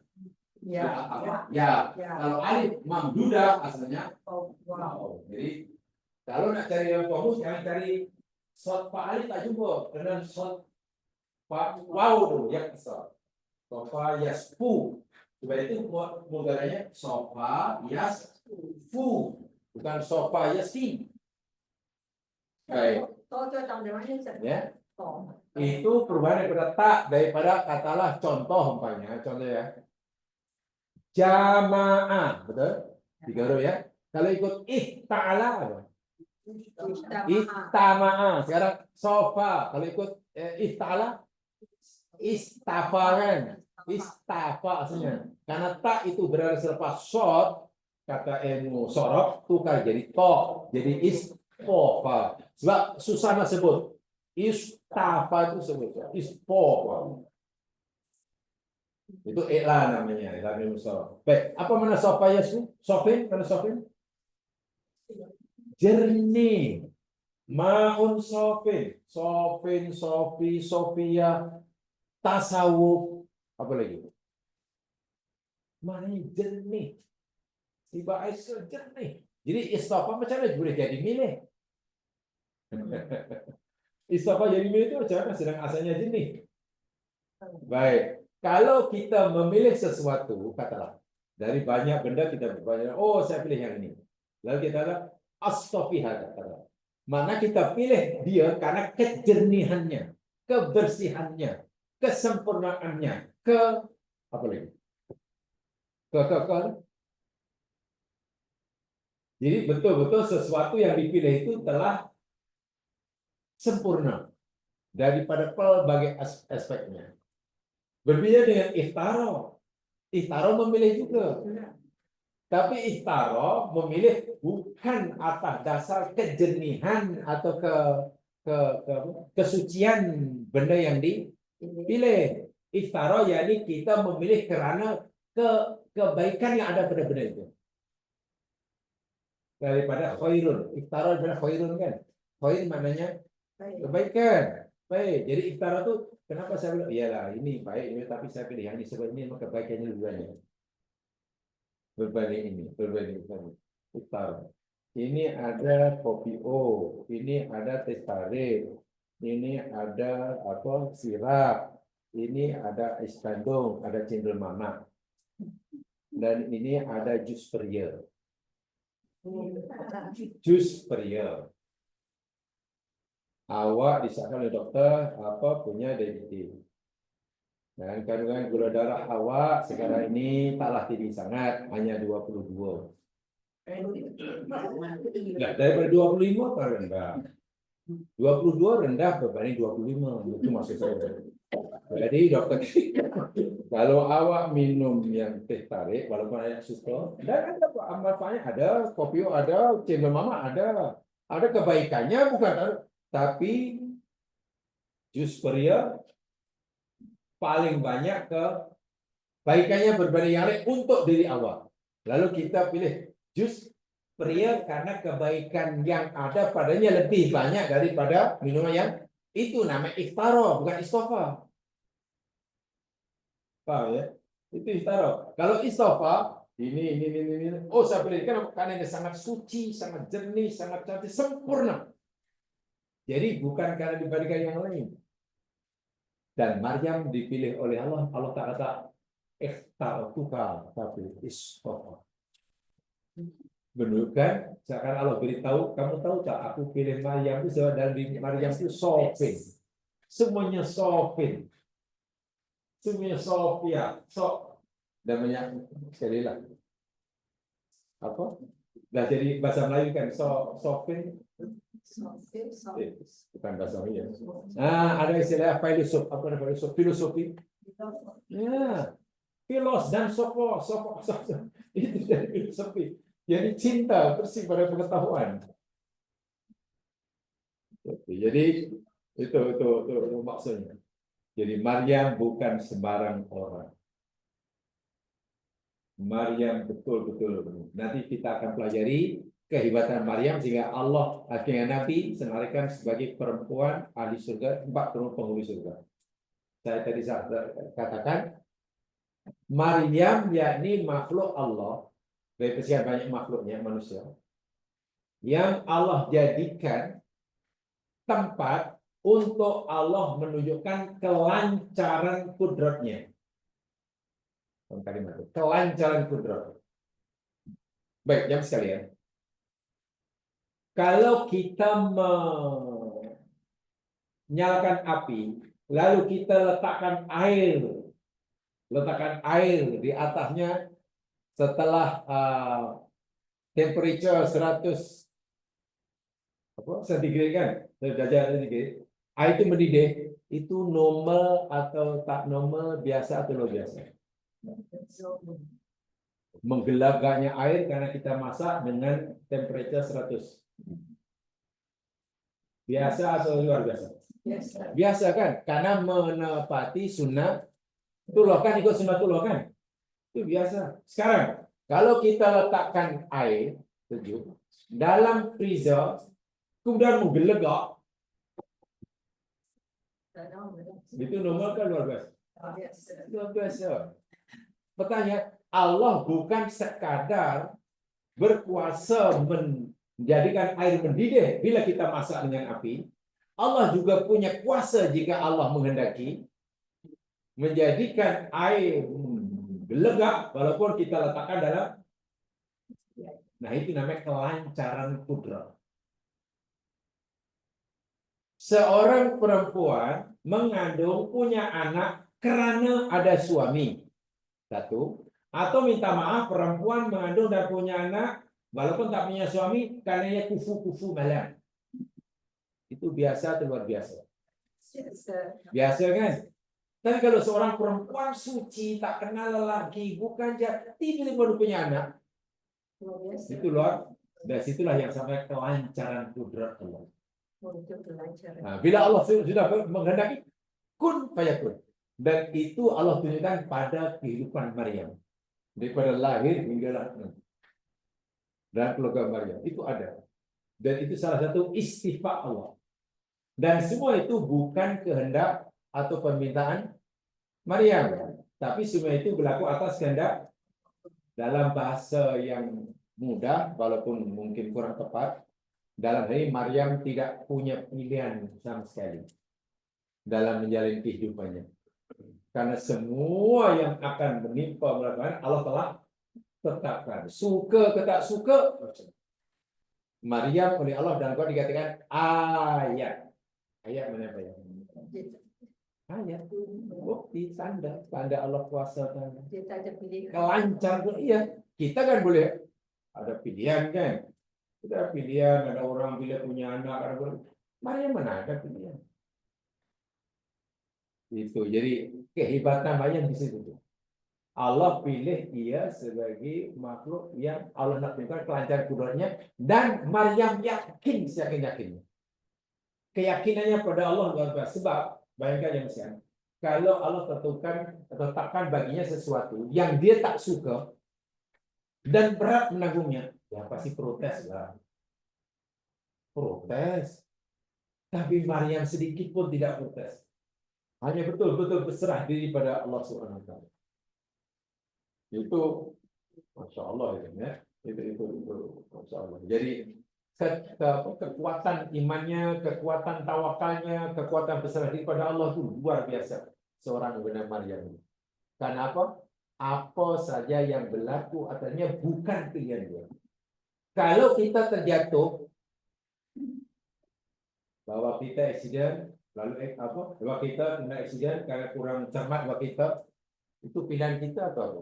apa? Ya. Kalau alif mamduda asalnya wow. Jadi kalau nak cari yang fokus jangan cari short fa alif tak jumpa dengan short fa wow tu yang besar. Sofa yasfu. Sebab itu mudahnya sofa yasfu bukan sofa yasfi. Baik. Ya. Itu perubahan daripada tak daripada katalah contoh umpamanya contoh ya. Jamaah, betul? 3 huruf ya. Kalau ikut ihta'ala apa? Istama'a. Sekarang sofa. Kalau ikut ihta'ala istafa kan? Istafa aslinya. Karena tak itu berada selepas short, kata ilmu sorok tukar jadi to, jadi istofa. Sebab Susana sebut istafa itu sebut istofa. Itu iklan namanya, iklan ilmu sorok. Baik, apa mana sofa yasu? Sofin, mana sofin? Jernih. Maun sofin, sofin, sofi, sofia, tasawuf, apa lagi? Mana jernih? Tiba Aisyah jernih. Jadi istafa macam mana boleh jadi milih? Istafa jadi milih itu macam mana? Sedang asalnya jernih. Baik. Kalau kita memilih sesuatu, katalah dari banyak benda kita berbanyak. Oh, saya pilih yang ini. Lalu kita kata astafiha, katalah. Mana kita pilih dia karena kejernihannya, kebersihannya, kesempurnaannya, apa lagi? Jadi betul-betul sesuatu yang dipilih itu telah sempurna daripada pelbagai aspeknya. Berbeda dengan iftaro. Iftaro memilih juga. Tapi iftaro memilih bukan atas dasar kejernihan atau kesucian benda yang dipilih. Iftaro yakni kita memilih kerana kebaikan yang ada pada benda itu. Daripada khairun. Iftara adalah khairun kan? Khair maknanya kebaikan. Baik. Jadi iftara itu kenapa saya bilang iyalah ini baik ini tapi saya pilih yang ini sebab ini maka kebaikannya lebih banyak. Berbanding ini, berbanding ini. Iftara. Ini ada kopi O, ini ada teh tarik, ini ada apa sirap, ini ada es kandung, ada cendol mamak. Dan ini ada jus peria. Jus peria. Awak disahkan oleh dokter apa punya diabetes. Dan kandungan gula darah awak sekarang ini taklah tinggi sangat, hanya 22. Nah, daripada 25 kan rendah. 22 rendah berbanding 25. Itu maksud saya. Jadi dokter kalau awak minum yang teh tarik walaupun ayat suka dan ada manfaatnya, ada kopi ada cendol mama ada kebaikannya bukan, tapi jus peria paling banyak kebaikannya berbanding yang lain untuk diri awak. Lalu kita pilih jus peria karena kebaikan yang ada padanya lebih banyak daripada minuman yang itu namanya iftaro bukan istofa. Paham ya? Itu iftara. Kalau istofa ini. Oh, saya pilih karena ini sangat suci, sangat jernih, sangat cantik, sempurna. Jadi bukan karena dibandingkan yang lain. Dan Maryam dipilih oleh Allah. Allah tak kata ikhtartuka, tapi istofa. Menunjukkan seakan Allah beritahu, kamu tahu tak? Aku pilih Maryam itu dan di Maryam itu sofin. Semuanya sofin. Semuanya Sofia, dan banyak sekali lah. Apa? Dah jadi bahasa Melayu kan, sofin, Sofi. bukan bahasa Melayu. Ada istilah filosof, apa namanya filosof, filosofi. Ya, filos dan sofo. Itu dari filosofi. Jadi cinta bersih pada pengetahuan. Jadi itu maksudnya. Jadi Maryam bukan sembarang orang. Maryam betul-betul. Nanti kita akan pelajari kehebatan Maryam sehingga Allah akhirnya Nabi senarikan sebagai perempuan ahli surga, 4 penghuni surga. Saya tadi katakan Maryam yakni makhluk Allah. Dari sekian banyak makhluknya manusia yang Allah jadikan tempat untuk Allah menunjukkan kelancaran kudratnya. Kalimat itu, kelancaran kudrat. Baik, jam sekalian. Kalau kita menyalakan api, lalu kita letakkan air di atasnya setelah temperature 100 sentigrade kan, derajat sentigrade, air itu mendidih, itu normal atau tak normal, biasa atau luar biasa? Menggelaganya air karena kita masak dengan temperature 100. Biasa atau luar biasa? Biasa kan? Karena menepati sunnah tullah kan, ikut sunnah tullah kan? Itu biasa. Sekarang, kalau kita letakkan air sejuk dalam freezer, kemudian menggelegak, itu normal kan luar biasa? Luar biasa. Pertanyaan, Allah bukan sekadar berkuasa menjadikan air mendidih bila kita masak dengan api. Allah juga punya kuasa jika Allah menghendaki menjadikan air gelegak walaupun kita letakkan dalam. Nah, itu namanya kelancaran kudrat. Seorang perempuan mengandung, punya anak karena ada suami. Satu. Atau minta maaf, perempuan mengandung dan punya anak walaupun tak punya suami karena ia kufu-kufu malam. Itu biasa atau luar biasa? Biasa kan? Tapi kalau seorang perempuan suci, tak kenal lelaki, bukan jati, tiba-tiba punya anak, itu luar. Dan situlah yang sampai kelancaran kudrat Allah. Nah, bila Allah sudah menghendaki, kun fayakun. Dan itu Allah tunjukkan pada kehidupan Maryam. Daripada lahir hingga lahir. Dan keluarga Maryam. Itu ada. Dan itu salah satu istifak Allah. Dan semua itu bukan kehendak atau permintaan Maryam. Tapi semua itu berlaku atas kehendak. Dalam bahasa yang mudah, walaupun mungkin kurang tepat, dalam hal ini Maryam tidak punya pilihan sama sekali dalam menjalani kehidupannya. Karena semua yang akan menimpa Maryam Allah telah tetapkan. Suka ke tak suka, Maryam oleh Allah dalam Quran dikatakan ayat. Ayat mana apa ya? Ayat. Bukti, tanda Allah kuasa, tanda. Kelancar, iya. Kita kan boleh ada pilihan kan? Ada pilihan, ada orang bila punya anak, ada Maryam mana ada pilihan? Itu jadi kehebatan Maryam di situ. Allah pilih dia sebagai makhluk yang Allah nak tunjukkan kelancaran kudratnya, dan Maryam yakin seyakin-yakinnya. Keyakinannya pada Allah luar biasa. Sebab bayangkan yang siang, kalau Allah tetapkan baginya sesuatu yang dia tak suka dan berat menanggungnya, ya pasti protes lah. Protes. Tapi Maryam sedikit pun tidak protes. Hanya betul-betul berserah diri pada Allah Subhanahu wa taala. Itu Masya Allah itu ya. Itu Masya Allah. Jadi kekuatan imannya, kekuatan tawakalnya, kekuatan berserah diri pada Allah itu luar biasa seorang bernama Maryam. Karena apa? Apa saja yang berlaku atasnya bukan pilihan dia. Kalau kita terjatuh, bahwa kita accident, lalu bahwa kita kena accident karena kurang cermat bahwa kita, itu pilihan kita atau apa?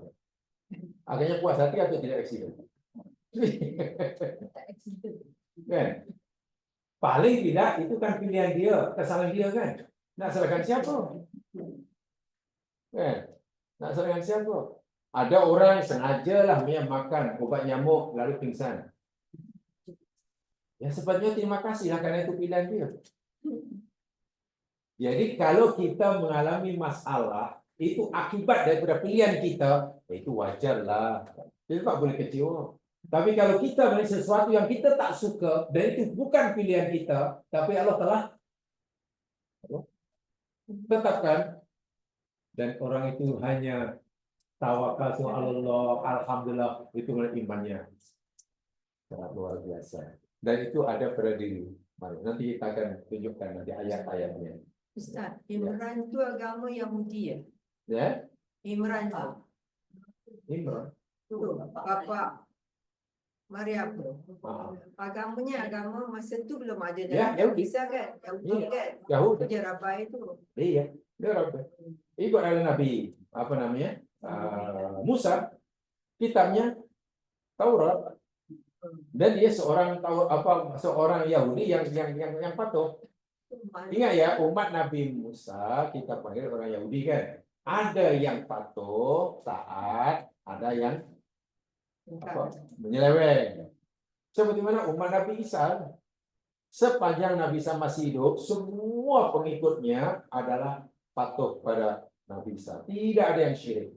Akhirnya puas hati atau tidak accident? Kan? Paling tidak itu kan pilihan dia, kesalahan dia kan. Nak salahkan siapa? Kan? Nak salahkan siapa? Ada orang sengajalah dia makan obat nyamuk lalu pingsan. Ya sepatutnya terima kasih lah karena itu pilihan dia. Jadi kalau kita mengalami masalah itu akibat daripada pilihan kita, itu wajarlah. Kita tak boleh kecewa. Tapi kalau kita melihat sesuatu yang kita tak suka dan itu bukan pilihan kita, tapi Allah telah tetapkan dan orang itu hanya tawakal sama Allah, alhamdulillah itu imannya sangat luar biasa. Dan itu ada pada diri. Mari nanti kita akan tunjukkan nanti ayat-ayatnya. Ustaz, Imran tu agama Yahudi ya? Ya, Imran tu. Imran. Tu, bapa Maryam tu. Ah. Agamanya agama masa tu belum ada Ya, dalam Yahudi. kisah kan? Yahudi Iya. kan? Yahudi. Dia Rabai tu. Iya, dia Rabbah. Ikut ada Nabi apa namanya Musa, kitabnya Taurat, dan dia seorang Yahudi yang patuh. Ingat ya, umat Nabi Musa kita panggil orang Yahudi kan. Ada yang patuh, taat, ada yang menyeleweng. Seperti mana umat Nabi Isa, sepanjang Nabi Isa masih hidup, semua pengikutnya adalah patuh pada Nabi Isa. Tidak ada yang syirik.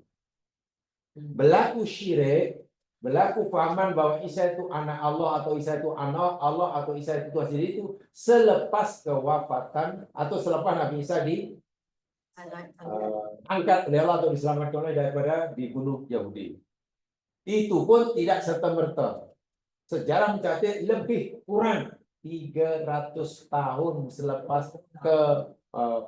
Berlaku syirik, berlaku fahaman bahwa Isa itu anak Allah atau Isa itu anak Allah atau Isa itu Tuhan sendiri itu selepas kewafatan atau selepas Nabi Isa angkat oleh Allah atau diselamatkan oleh daripada dibunuh Yahudi. Itu pun tidak serta-merta. Sejarah mencatat lebih kurang 300 tahun selepas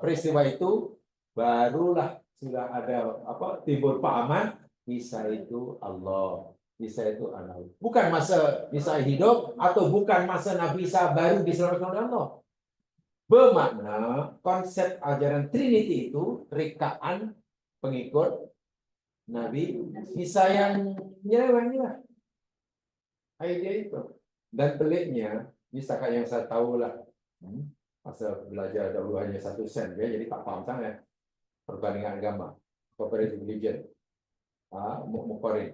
peristiwa itu barulah sudah ada timbul pahaman Isa itu Allah, Isa itu anak. Bukan masa Isa hidup atau bukan masa Nabi Isa baru diselamatkan oleh Allah. Bermakna konsep ajaran Trinity itu rekaan pengikut Nabi Isa yang nyeleweng lah. Idea itu. Dan peliknya, ini setakat yang saya tahu lah, masa belajar dahulu hanya 1 sen, ya, jadi tak paham sangat perbandingan agama, comparative religion, mukorin.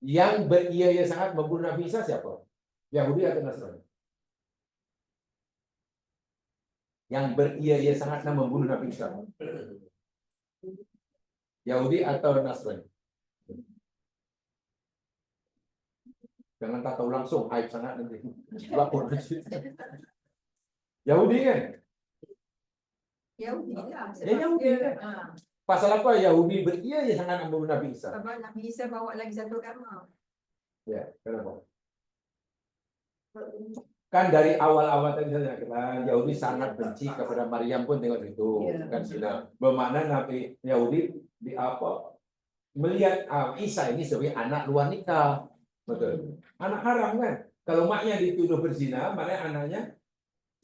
Yang beria sangat membunuh Nabi Isa siapa? Yahudi atau Nasrani? Yang beria sangat membunuh Nabi Isa, Yahudi atau Nasrani? Jangan tak tahu langsung, hype sangat nanti. Lapor. Yahudi kan? Yahudi lah. Ya, Yahudi kan? Pasal apa Yahudi beria sangat membunuh Nabi Isa? Sebab Nabi Isa bawa lagi satu agama. Ya, kenapa? Kan dari awal-awal tadi saya katakan Yahudi sangat benci kepada Maryam pun tengok itu, kan Sina. Bermakna Nabi Yahudi melihat Isa ini sebagai anak luar nikah. Betul. Anak haram kan? Kalau maknya dituduh berzina, maknanya anaknya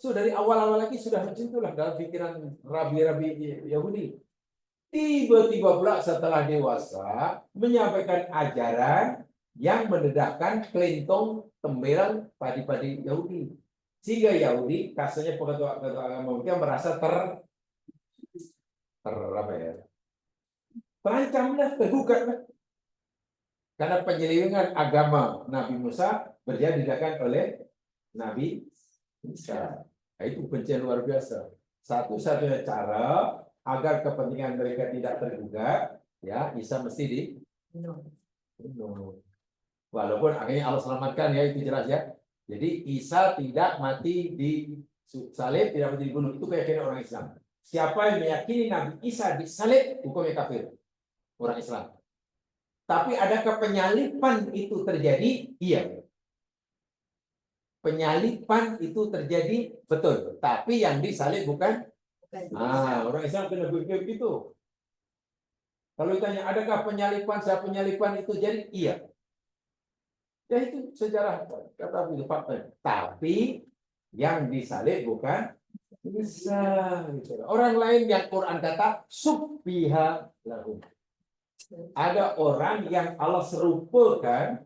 dari awal-awal lagi sudah macam itulah dalam pikiran rabi-rabi Yahudi. Tiba-tiba pula setelah dewasa menyampaikan ajaran yang mendedahkan kelintong tembelang padi-padi Yahudi. Sehingga Yahudi, kasarnya pengetua agama mereka merasa terancamlah, tergugatlah. Karena penyelewengan agama Nabi Musa didedahkan oleh Nabi Isa. Nah, itu kebencian luar biasa. Satu-satunya cara agar kepentingan mereka tidak tergugat, ya Isa mesti dibunuh. Walaupun akhirnya Allah selamatkan, ya itu jelas ya. Jadi Isa tidak mati di salib, tidak mati dibunuh. Itu keyakinan orang Islam. Siapa yang meyakini Nabi Isa disalib, hukumnya kafir. Orang Islam. Tapi adakah penyalipan itu terjadi? Iya. Penyalipan itu terjadi, betul. Tapi yang disalib bukan. Orang Islam kena berpikir begitu. Kalau ditanya, adakah penyalipan itu jadi? Iya. Ya itu sejarah kata fakta. Tapi yang disalib bukan Isa. Orang lain yang Quran kata subbiha lahum. Ada orang yang Allah serupakan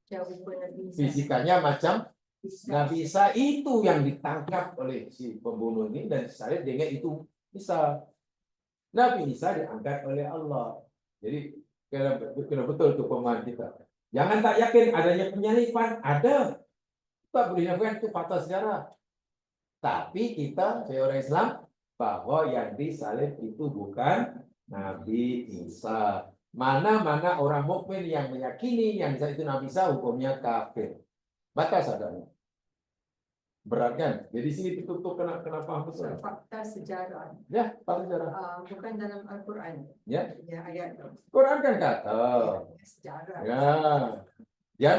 Jauh pun Nabi Isa. fisikanya macam Isa. Nabi Isa, itu yang ditangkap oleh si pembunuh ini dan saya dengan itu Isa. Nabi Isa diangkat oleh Allah. Jadi kena betul tuh pemahaman kita. Jangan tak yakin adanya penyalipan, ada. Tak boleh nafikan itu fakta sejarah. Tapi kita sebagai orang Islam bahwa yang disalib itu bukan Nabi Isa. Mana-mana orang mukmin yang meyakini yang itu Nabi Isa hukumnya kafir. Batas adanya. Berat kan? Jadi sini tutup kena paham betul. Fakta sejarah. Ya, fakta sejarah. Bukan dalam Al-Quran. Ya. Ya, ayat itu. Quran kan kata. Sejarah. Ya.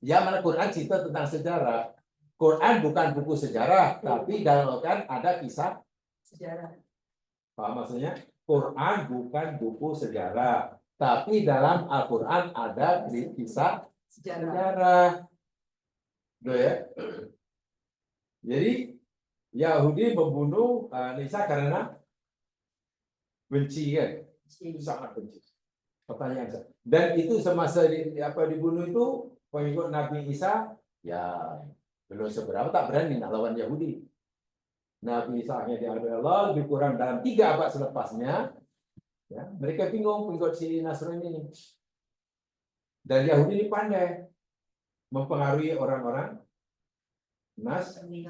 Ya mana Quran cerita tentang sejarah. Quran bukan buku sejarah, tapi dalam Quran ada kisah Sejarah. paham maksudnya? Quran bukan buku sejarah, tapi dalam Al-Quran ada kisah sejarah. Betul ya? Jadi Yahudi membunuh Isa karena benci kan? Sangat benci. Pertanyaan saya. Dan itu semasa dibunuh itu pengikut Nabi Isa ya belum seberapa, tak berani nak lawan Yahudi. Nabi Isa hanya diambil Allah lebih kurang dalam 3 abad selepasnya. Ya, mereka bingung pengikut si Nasrani ini. Dan Yahudi ini pandai mempengaruhi orang-orang Nasrani.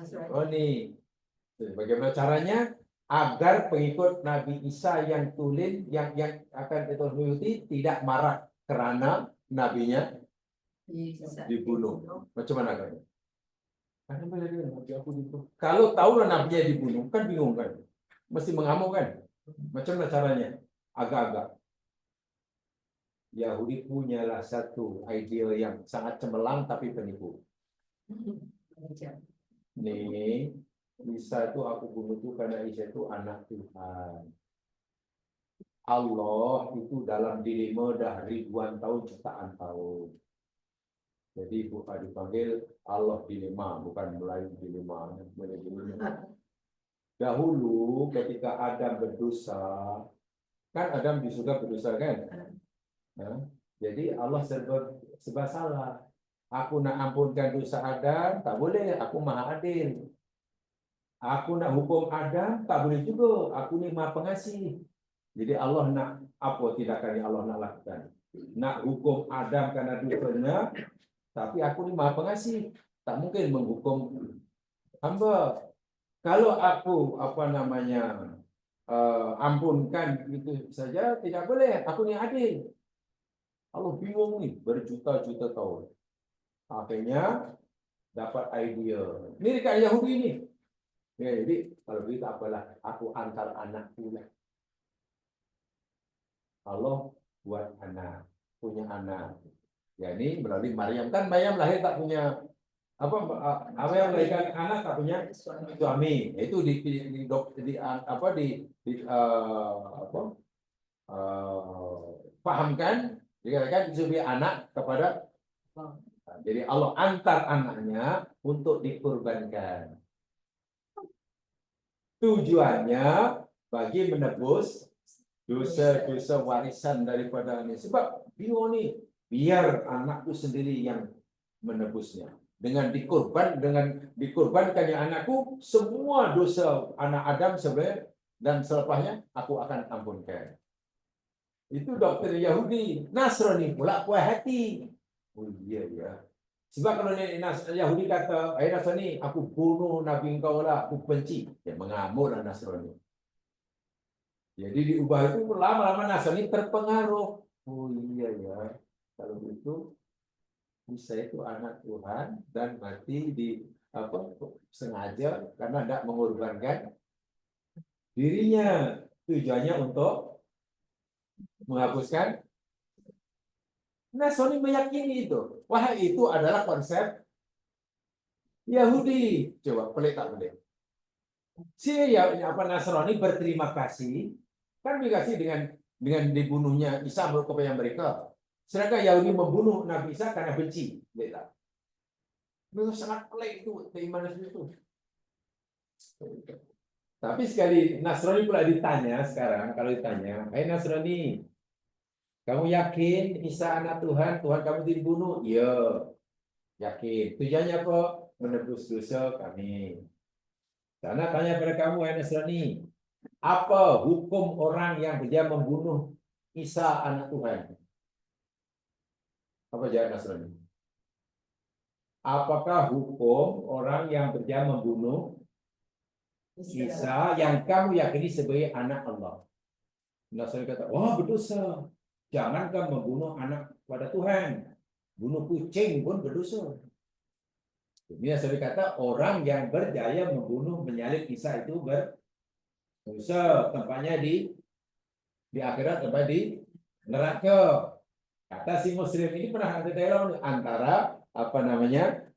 Bagaimana caranya agar pengikut Nabi Isa yang tulen yang akan mengikuti tidak marah karena nabinya dibunuh. Macam mana kan? Karena Nabi aku dibunuh. Kalau tahu nabinya dibunuh kan bingung kan? Mesti mengamuk kan? Macam mana caranya? Agak-agak. Yahudi punyalah satu ide yang sangat cemerlang tapi penipu. Nih, Isa itu aku bunuh itu karena Isa itu anak Tuhan. Allah itu dalam dirimu dah ribuan tahun, jutaan tahun. Jadi bukan dipanggil Allah dilema, bukan Melayu dilema. Dahulu ketika Adam berdosa, kan Adam di surga berdosa kan? Nah, jadi Allah serba salah. Aku nak ampunkan dosa Adam, tak boleh. Aku maha adil. Aku nak hukum Adam, tak boleh juga. Aku ni maha pengasih. Jadi Allah nak apa tindakan yang Allah nak lakukan? Nak hukum Adam karena dosanya, tapi aku ni maha pengasih. Tak mungkin menghukum hamba. Kalau aku ampunkan itu saja, tidak boleh. Aku ni adil. Allah bingung ni berjuta-juta tahun. Akhirnya dapat idea. Ini dekat Yahudi ni. Ya, jadi kalau begitu apalah, aku antar anakku lah. Allah buat anak, punya anak. Ya ini melalui Maryam, kan Maryam lahir tak punya apa yang melahirkan anak tak punya suami. Itu pahamkan dikatakan disuruh anak kepada. Jadi Allah antar anaknya untuk dikurbankan. Tujuannya bagi menebus dosa-dosa warisan daripada ini. Sebab bingung nih, biar anakku sendiri yang menebusnya. Dengan dikurbankannya anakku, semua dosa anak Adam sebenarnya dan selepasnya aku akan ampunkan. Itu doktrin Yahudi. Nasrani pula puas hati. Oh iya ya. Sebab kalau Yahudi kata, Nasrani, aku bunuh Nabi engkau lah, aku benci. Dia mengamuklah Nasrani. Jadi diubah itu lama-lama Nasrani terpengaruh. Oh iya ya. Kalau itu Isa itu anak Tuhan dan mati sengaja karena tidak mengorbankan dirinya. Tujuannya untuk menghapuskan. Nasrani meyakini itu. Wah, itu adalah konsep Yahudi. Coba pelik tak pelik. Si Nasrani berterima kasih, kan dikasih dengan dibunuhnya Isa menurut kepercayaan mereka. Sedangkan Yahudi membunuh Nabi Isa karena benci. Itu sangat pelik itu keimanan itu. Tapi sekali Nasrani pula ditanya sekarang, kalau ditanya, Nasrani, Kamu yakin Isa anak Tuhan, Tuhan kamu dibunuh? Ya, yakin. Tujuannya apa? Menebus dosa kami. Karena tanya pada kamu, wahai Nasrani, apa hukum orang yang dia membunuh Isa anak Tuhan? Apa jawab Nasrani? Apakah hukum orang yang dia membunuh Isa yang kamu yakini sebagai anak Allah? Nasrani kata, wah berdosa. Jangankan membunuh anak pada Tuhan. Bunuh kucing pun berdosa. Ini Nasrani kata, orang yang berjaya membunuh, menyalib Isa itu berdosa. Tempatnya di akhirat, tempat di neraka. Kata si Muslim ini pernah ada dialog antara apa namanya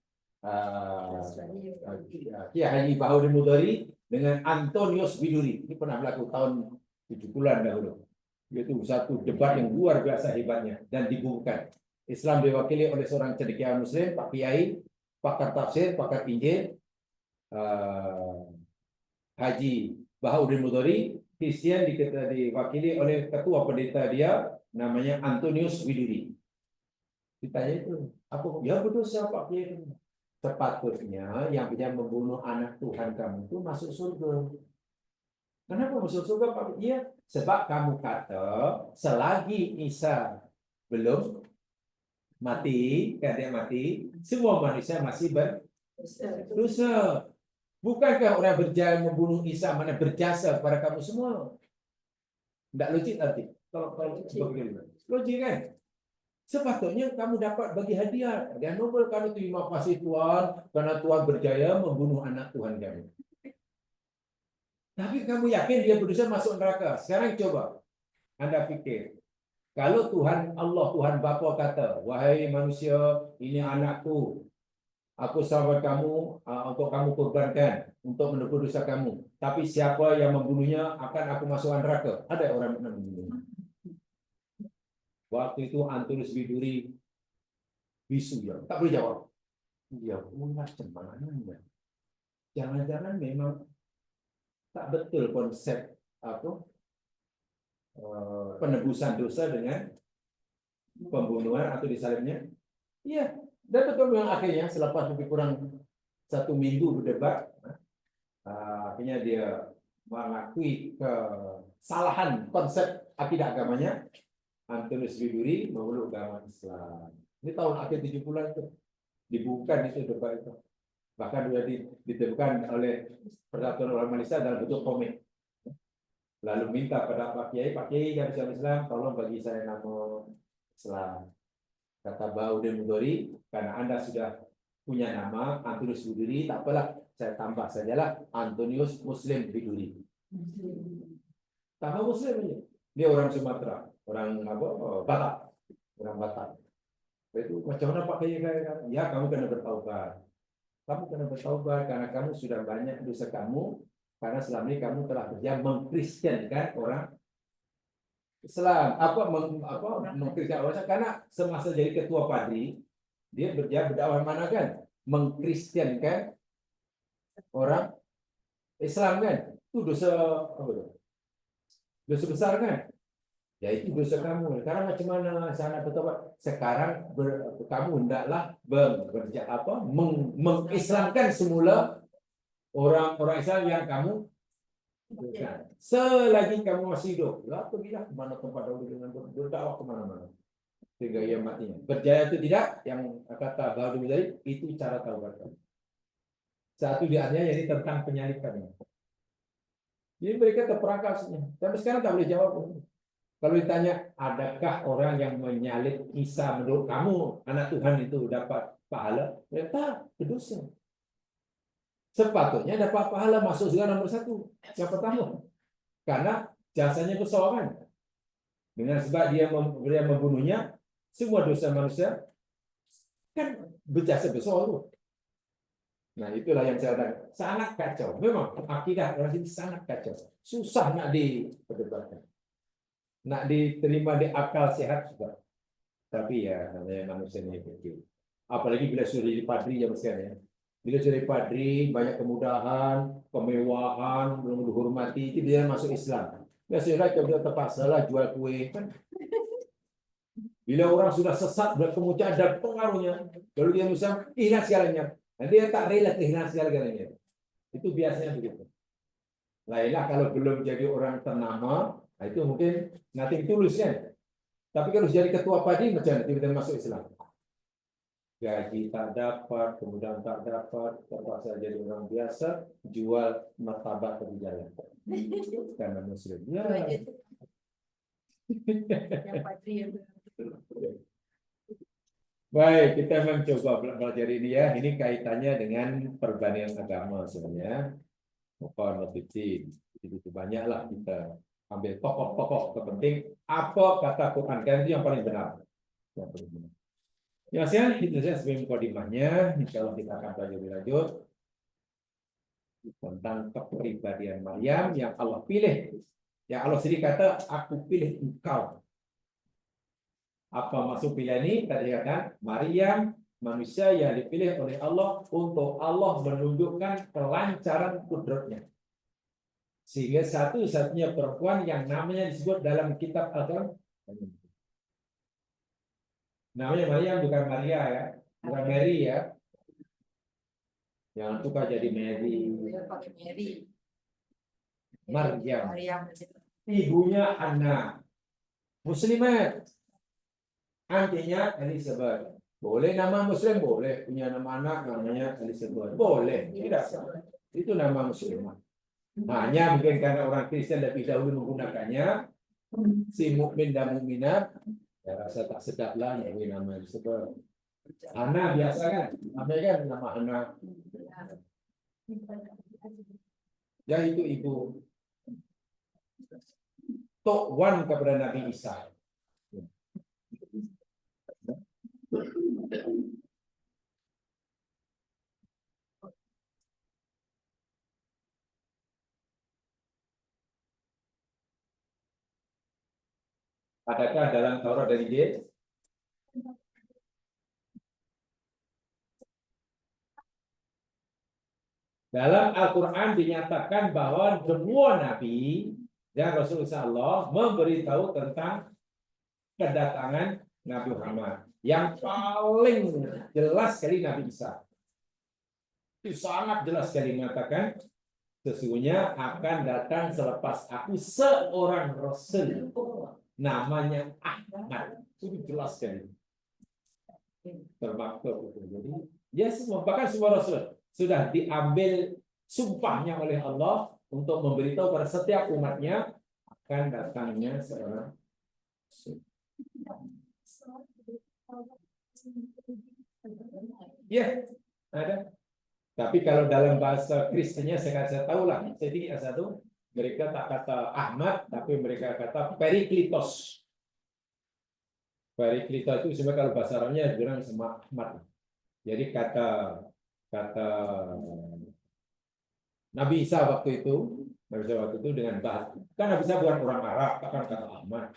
Kiai Haji Baharudin Mudhari dengan Antonius Widuri. Ini pernah berlaku tahun 70-an dahulu. Itu satu debat yang luar biasa hebatnya dan dibukukan. Islam diwakili oleh seorang cendekiawan Muslim, Pak Kiai, pakar tafsir, pakar Injil, Haji Baharudin Mudhari. Kristen diwakili oleh ketua pendeta dia, namanya Antonius Widuri. Ditanya itu, apa? Ya berdosa Pak Kiai. Sepatutnya yang bisa membunuh anak Tuhan kamu itu masuk surga. Kenapa masuk surga Pak? Iya, sebab kamu kata selagi Isa belum mati, kan dia mati, semua manusia masih berdosa. Bukankah orang berjaya membunuh Isa mana berjasa kepada kamu semua? Tidak logik arti. Kalau bagaimana? Logik kan? Sepatutnya kamu dapat bagi hadiah. Dan Nobel kamu terima kasih Tuhan karena Tuhan berjaya membunuh anak Tuhan kamu. Tapi kamu yakin dia berdosa masuk neraka? Sekarang coba Anda pikir. Kalau Tuhan Allah, Tuhan Bapa kata, wahai manusia, ini anakku. Aku sahabat kamu untuk kamu korbankan untuk menebus dosa kamu. Tapi siapa yang membunuhnya akan aku masukkan neraka. Ada orang yang membunuhnya. Waktu itu Antonius Widuri bisu ya, tak boleh jawab. Ya, macam mana? Jangan-jangan memang tak betul konsep apa penebusan dosa dengan pembunuhan atau disalibnya. Iya, dan betul yang akhirnya selepas lebih kurang 1 minggu berdebat, akhirnya dia mengakui kesalahan konsep akidah agamanya. Antonius Widuri memeluk agama Islam. Ini tahun akhir 70-an itu dibuka itu debat itu. Bahkan sudah ditemukan oleh Persatuan Ulama Malaysia dalam bentuk komik. Lalu minta pada Pak Kiai yang bisa Islam, tolong bagi saya nama Islam. Kata Baharudin Mudhari, karena Anda sudah punya nama Antonius Widuri, tak apalah, saya tambah sajalah Antonius Muslim Widuri. Tambah Muslim aja. Dia orang Sumatera, orang apa? Batak, orang Batak. Itu macam mana Pak Kiai? Ya, kamu kena bertaubat. Kamu kena bertaubat karena kamu sudah banyak dosa kamu, karena selama ini kamu telah berjaya mengkristiankan orang Islam. Mengkristiankan orang, karena semasa jadi ketua padri, dia berjaya berdakwah mana kan? Mengkristiankan orang Islam kan? Itu dosa apa itu? Dosa besar kan? Ya itu dosa kamu. Karena macam mana sana bertobat? Sekarang kamu hendaklah mengislamkan semula orang-orang Islam yang kamu bukan. Selagi kamu masih hidup, ya pergilah ke mana tempat dahulu dengan berdakwah kemana-mana sehingga ia matinya. Berjaya itu tidak, yang kata Baharudin Mudhari itu cara taubat. Satu di antaranya jadi tentang penyalibannya. Jadi mereka terperangkap sebenarnya. Tapi sekarang tak boleh jawab. Kalau ditanya, adakah orang yang menyalib Isa menurut kamu, anak Tuhan itu dapat pahala? Mereka berdosa. Sepatutnya dapat pahala masuk surga nomor 1. Yang pertama. Karena jasanya besar kan. Dengan sebab dia membunuhnya, semua dosa manusia kan berjasa besar tu. Nah itulah yang saya katakan. Sangat kacau. Memang akidah orang ini sangat kacau. Susah nak diperdebatkan. Nak diterima di akal sehat juga. Tapi ya namanya manusia ini kecil. Apalagi bila sudah jadi padri zaman sekarang ya. Bila sudah jadi padri, banyak kemudahan, kemewahan, belum dihormati, itu dia masuk Islam. Ya sudah kita terpaksa lah jual kue kan. Bila orang sudah sesat, berkemudian ada pengaruhnya, lalu dia bisa hilang segalanya. Dan dia tak rela kehilangan segala-galanya. Itu biasanya begitu. Lainlah kalau belum jadi orang ternama, nah itu mungkin nothing tulus kan. Tapi kalau jadi ketua padi macam tiba-tiba masuk Islam. Gaji tak dapat, kemudian tak dapat, terpaksa jadi orang biasa, jual martabak di jalan. Karena Muslim. Ya. Yang patri yang Baik, kita mencoba belajar ini ya. Ini kaitannya dengan perbandingan agama sebenarnya. Bukan motifin. Itu banyaklah kita ambil tokoh-tokoh terpenting. Apa kata Quran? Kan itu yang paling benar. Yang paling benar. Ya, saya itu saja sebagai mukadimahnya. Insya Allah kita akan belajar lebih lanjut tentang kepribadian Maryam yang Allah pilih. Yang Allah sendiri kata, aku pilih engkau. Apa maksud pilihan ini? Tadi katakan Maryam manusia yang dipilih oleh Allah untuk Allah menunjukkan kelancaran kudratnya. Sehingga satu-satunya perempuan yang namanya disebut dalam kitab Al-Quran. Namanya Maryam bukan Maria ya, bukan Mary ya. Jangan suka jadi Mary. pakai Mary. Maryam. Maryam. Ibunya Anna. Muslimat. Antinya Elizabeth. Boleh nama Muslim, boleh. Punya nama anak namanya Elizabeth. Boleh. Tidak salah. Itu nama Muslimah. Hanya mungkin karena orang Kristen lebih dahulu menggunakannya, si mukmin dan mukminat, ya rasa tak sedap lah ya nama Elizabeth. Ana biasa kan, namanya kan nama anak. Ya itu ibu. Tok one kepada Nabi Isa. Adakah dalam Taurat dan Injil? Dalam Al-Quran dinyatakan bahwa semua Nabi dan Rasulullah Allah memberitahu tentang kedatangan Nabi Muhammad. Yang paling jelas sekali Nabi Isa. Itu sangat jelas sekali mengatakan sesungguhnya akan datang selepas aku seorang Rasul namanya Ahmad. Itu jelas sekali. Termaktub. Jadi ya semua bahkan semua Rasul sudah diambil sumpahnya oleh Allah untuk memberitahu pada setiap umatnya akan datangnya seorang Rasul. Ya, ada. Tapi kalau dalam bahasa Kristennya saya tahu lah. Jadi satu mereka tak kata Ahmad, tapi mereka kata Periklitos. Periklitos itu sebenarnya kalau bahasa Arabnya bilang sama Ahmad. Jadi kata Nabi Isa waktu itu, dengan bahasa kan Nabi Isa bukan orang Arab, takkan kata Ahmad.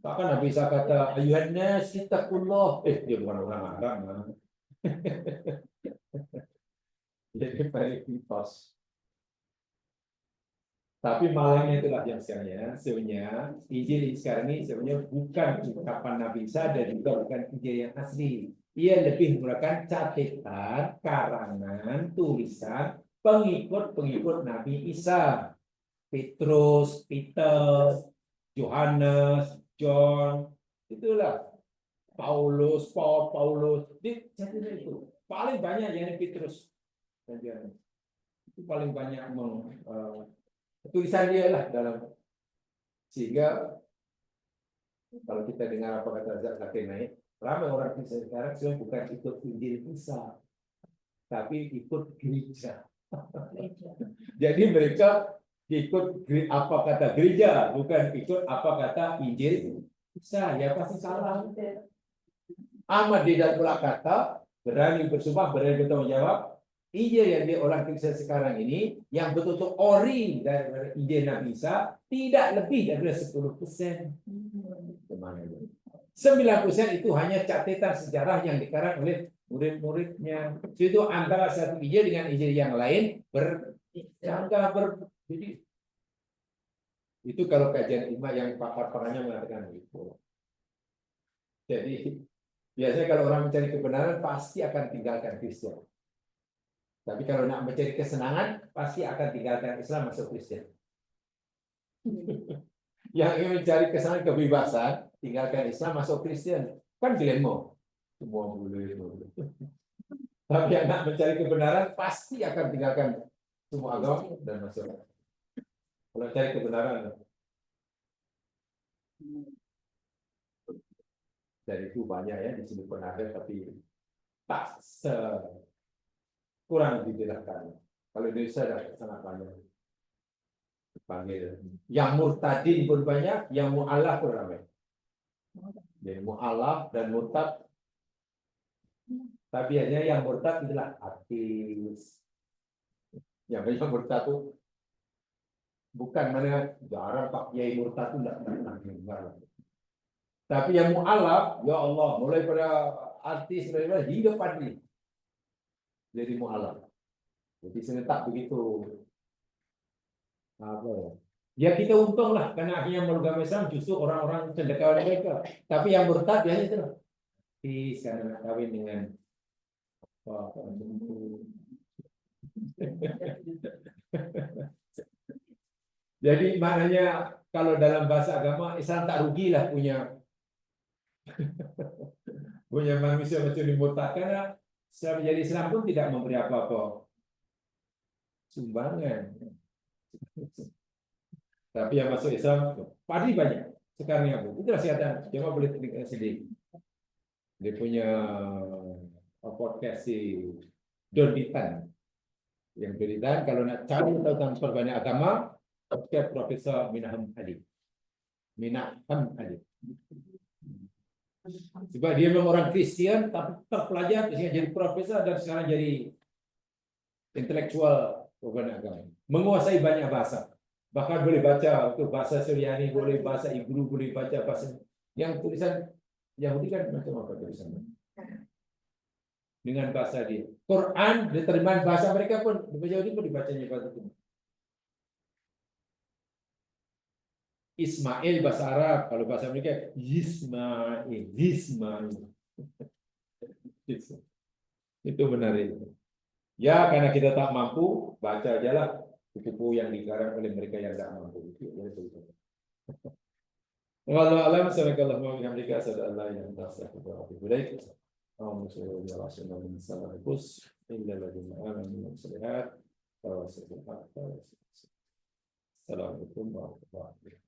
Bahkan Nabi Isa kata ayuhan nas ittaqullah. Dia bukan orang Arab. Jadi Periklitos. Tapi malangnya itulah yang sebenarnya Injil sekarang ini sebenarnya bukan ucapan Nabi Isa dan juga bukan Injil yang asli. Ia lebih menggunakan catatan, karangan, tulisan pengikut-pengikut Nabi Isa. Petrus, Peter, Yohanes, John, itulah Paulus, Paulus. Jadi itu paling banyak yang Petrus dan Yohanes. Itu paling banyak tulisan dia lah dalam sehingga kalau kita dengar apa kata Zakir naik, ramai orang Kristen sekarang sudah bukan ikut Injil Isa, tapi ikut gereja. Jadi mereka ikut apa kata gereja, bukan ikut apa kata Injil Isa. Ya pasti salah. Ahmad tidak pula kata berani bersumpah, berani bertanggung jawab. Injil yang dia orang Kristen sekarang ini yang betul-betul ori dari Injil Nabi Isa tidak lebih dari 10%. 9% itu hanya catatan sejarah yang dikarang oleh murid-muridnya. Itu antara satu Injil dengan Injil yang lain berjangka jadi itu kalau kajian imam yang pakar-pakarnya mengatakan itu. Jadi biasanya kalau orang mencari kebenaran pasti akan tinggalkan Kristen. Tapi kalau nak mencari kesenangan pasti akan tinggalkan Islam masuk Kristen. Yang ingin mencari kesenangan kebebasan tinggalkan Islam masuk Kristen. Kan dilema. Semua boleh. Tapi yang nak mencari kebenaran pasti akan tinggalkan semua agama dan masuk. Kalau cari kebenaran. Dan itu banyak ya di sini pernah ada, tapi tak kurang dijelaskan. Kalau Indonesia ada sangat banyak dipanggil. Yang murtadin pun banyak, yang mu'alaf pun ramai. Jadi mu'alaf dan murtad. Tapi hanya yang murtad itulah artis. Yang banyak murtad itu bukan mana jarang Pak Kiai murtad itu enggak. Tapi yang mu'alaf, ya Allah, mulai pada artis hingga padri. Jadi mu'alaf. Jadi serentak begitu. Apa ya? Ya kita untung lah, karena akhirnya beragama Islam justru orang-orang cendekiawan mereka. Tapi yang murtad ya itu lah. Karena kawin dengan apa Jadi maknanya kalau dalam bahasa agama Islam tak rugilah punya manusia macam ini murtad, karena setelah menjadi Islam pun tidak memberi apa-apa sumbangan. Tapi yang masuk Islam padi banyak sekarang ya Bu. Itulah sehatan. Coba boleh tengok sendiri. Dia punya podcast si Don Ditan. Yang Don Ditan kalau nak cari tahu tentang perbandingan agama, podcast Profesor Minaham Ali. Sebab dia memang orang Kristen, tapi terpelajar, jadi profesor dan sekarang jadi intelektual perbandingan agama. Menguasai banyak bahasa. Bahkan boleh baca untuk bahasa Suryani, boleh bahasa Ibru, boleh baca bahasa yang tulisan Yahudi kan macam apa tulisannya. Dengan bahasa dia. Quran diterima bahasa mereka pun, Yahudi pun dibacanya bahasa itu. Ismail bahasa Arab, kalau bahasa mereka Ismail. Itu benar itu. Ya karena kita tak mampu, baca aja lah buku yang digarap oleh mereka yang tak mampu. Wallahu a'lam, subhanakallahumma wa bihamdika asyhadu an la ilaha illa anta astaghfiruka wa atubu ilaik. Allahumma shalli ala sayyidina Muhammad illal ladzina amanu wa salihat. Assalamualaikum warahmatullahi wabarakatuh.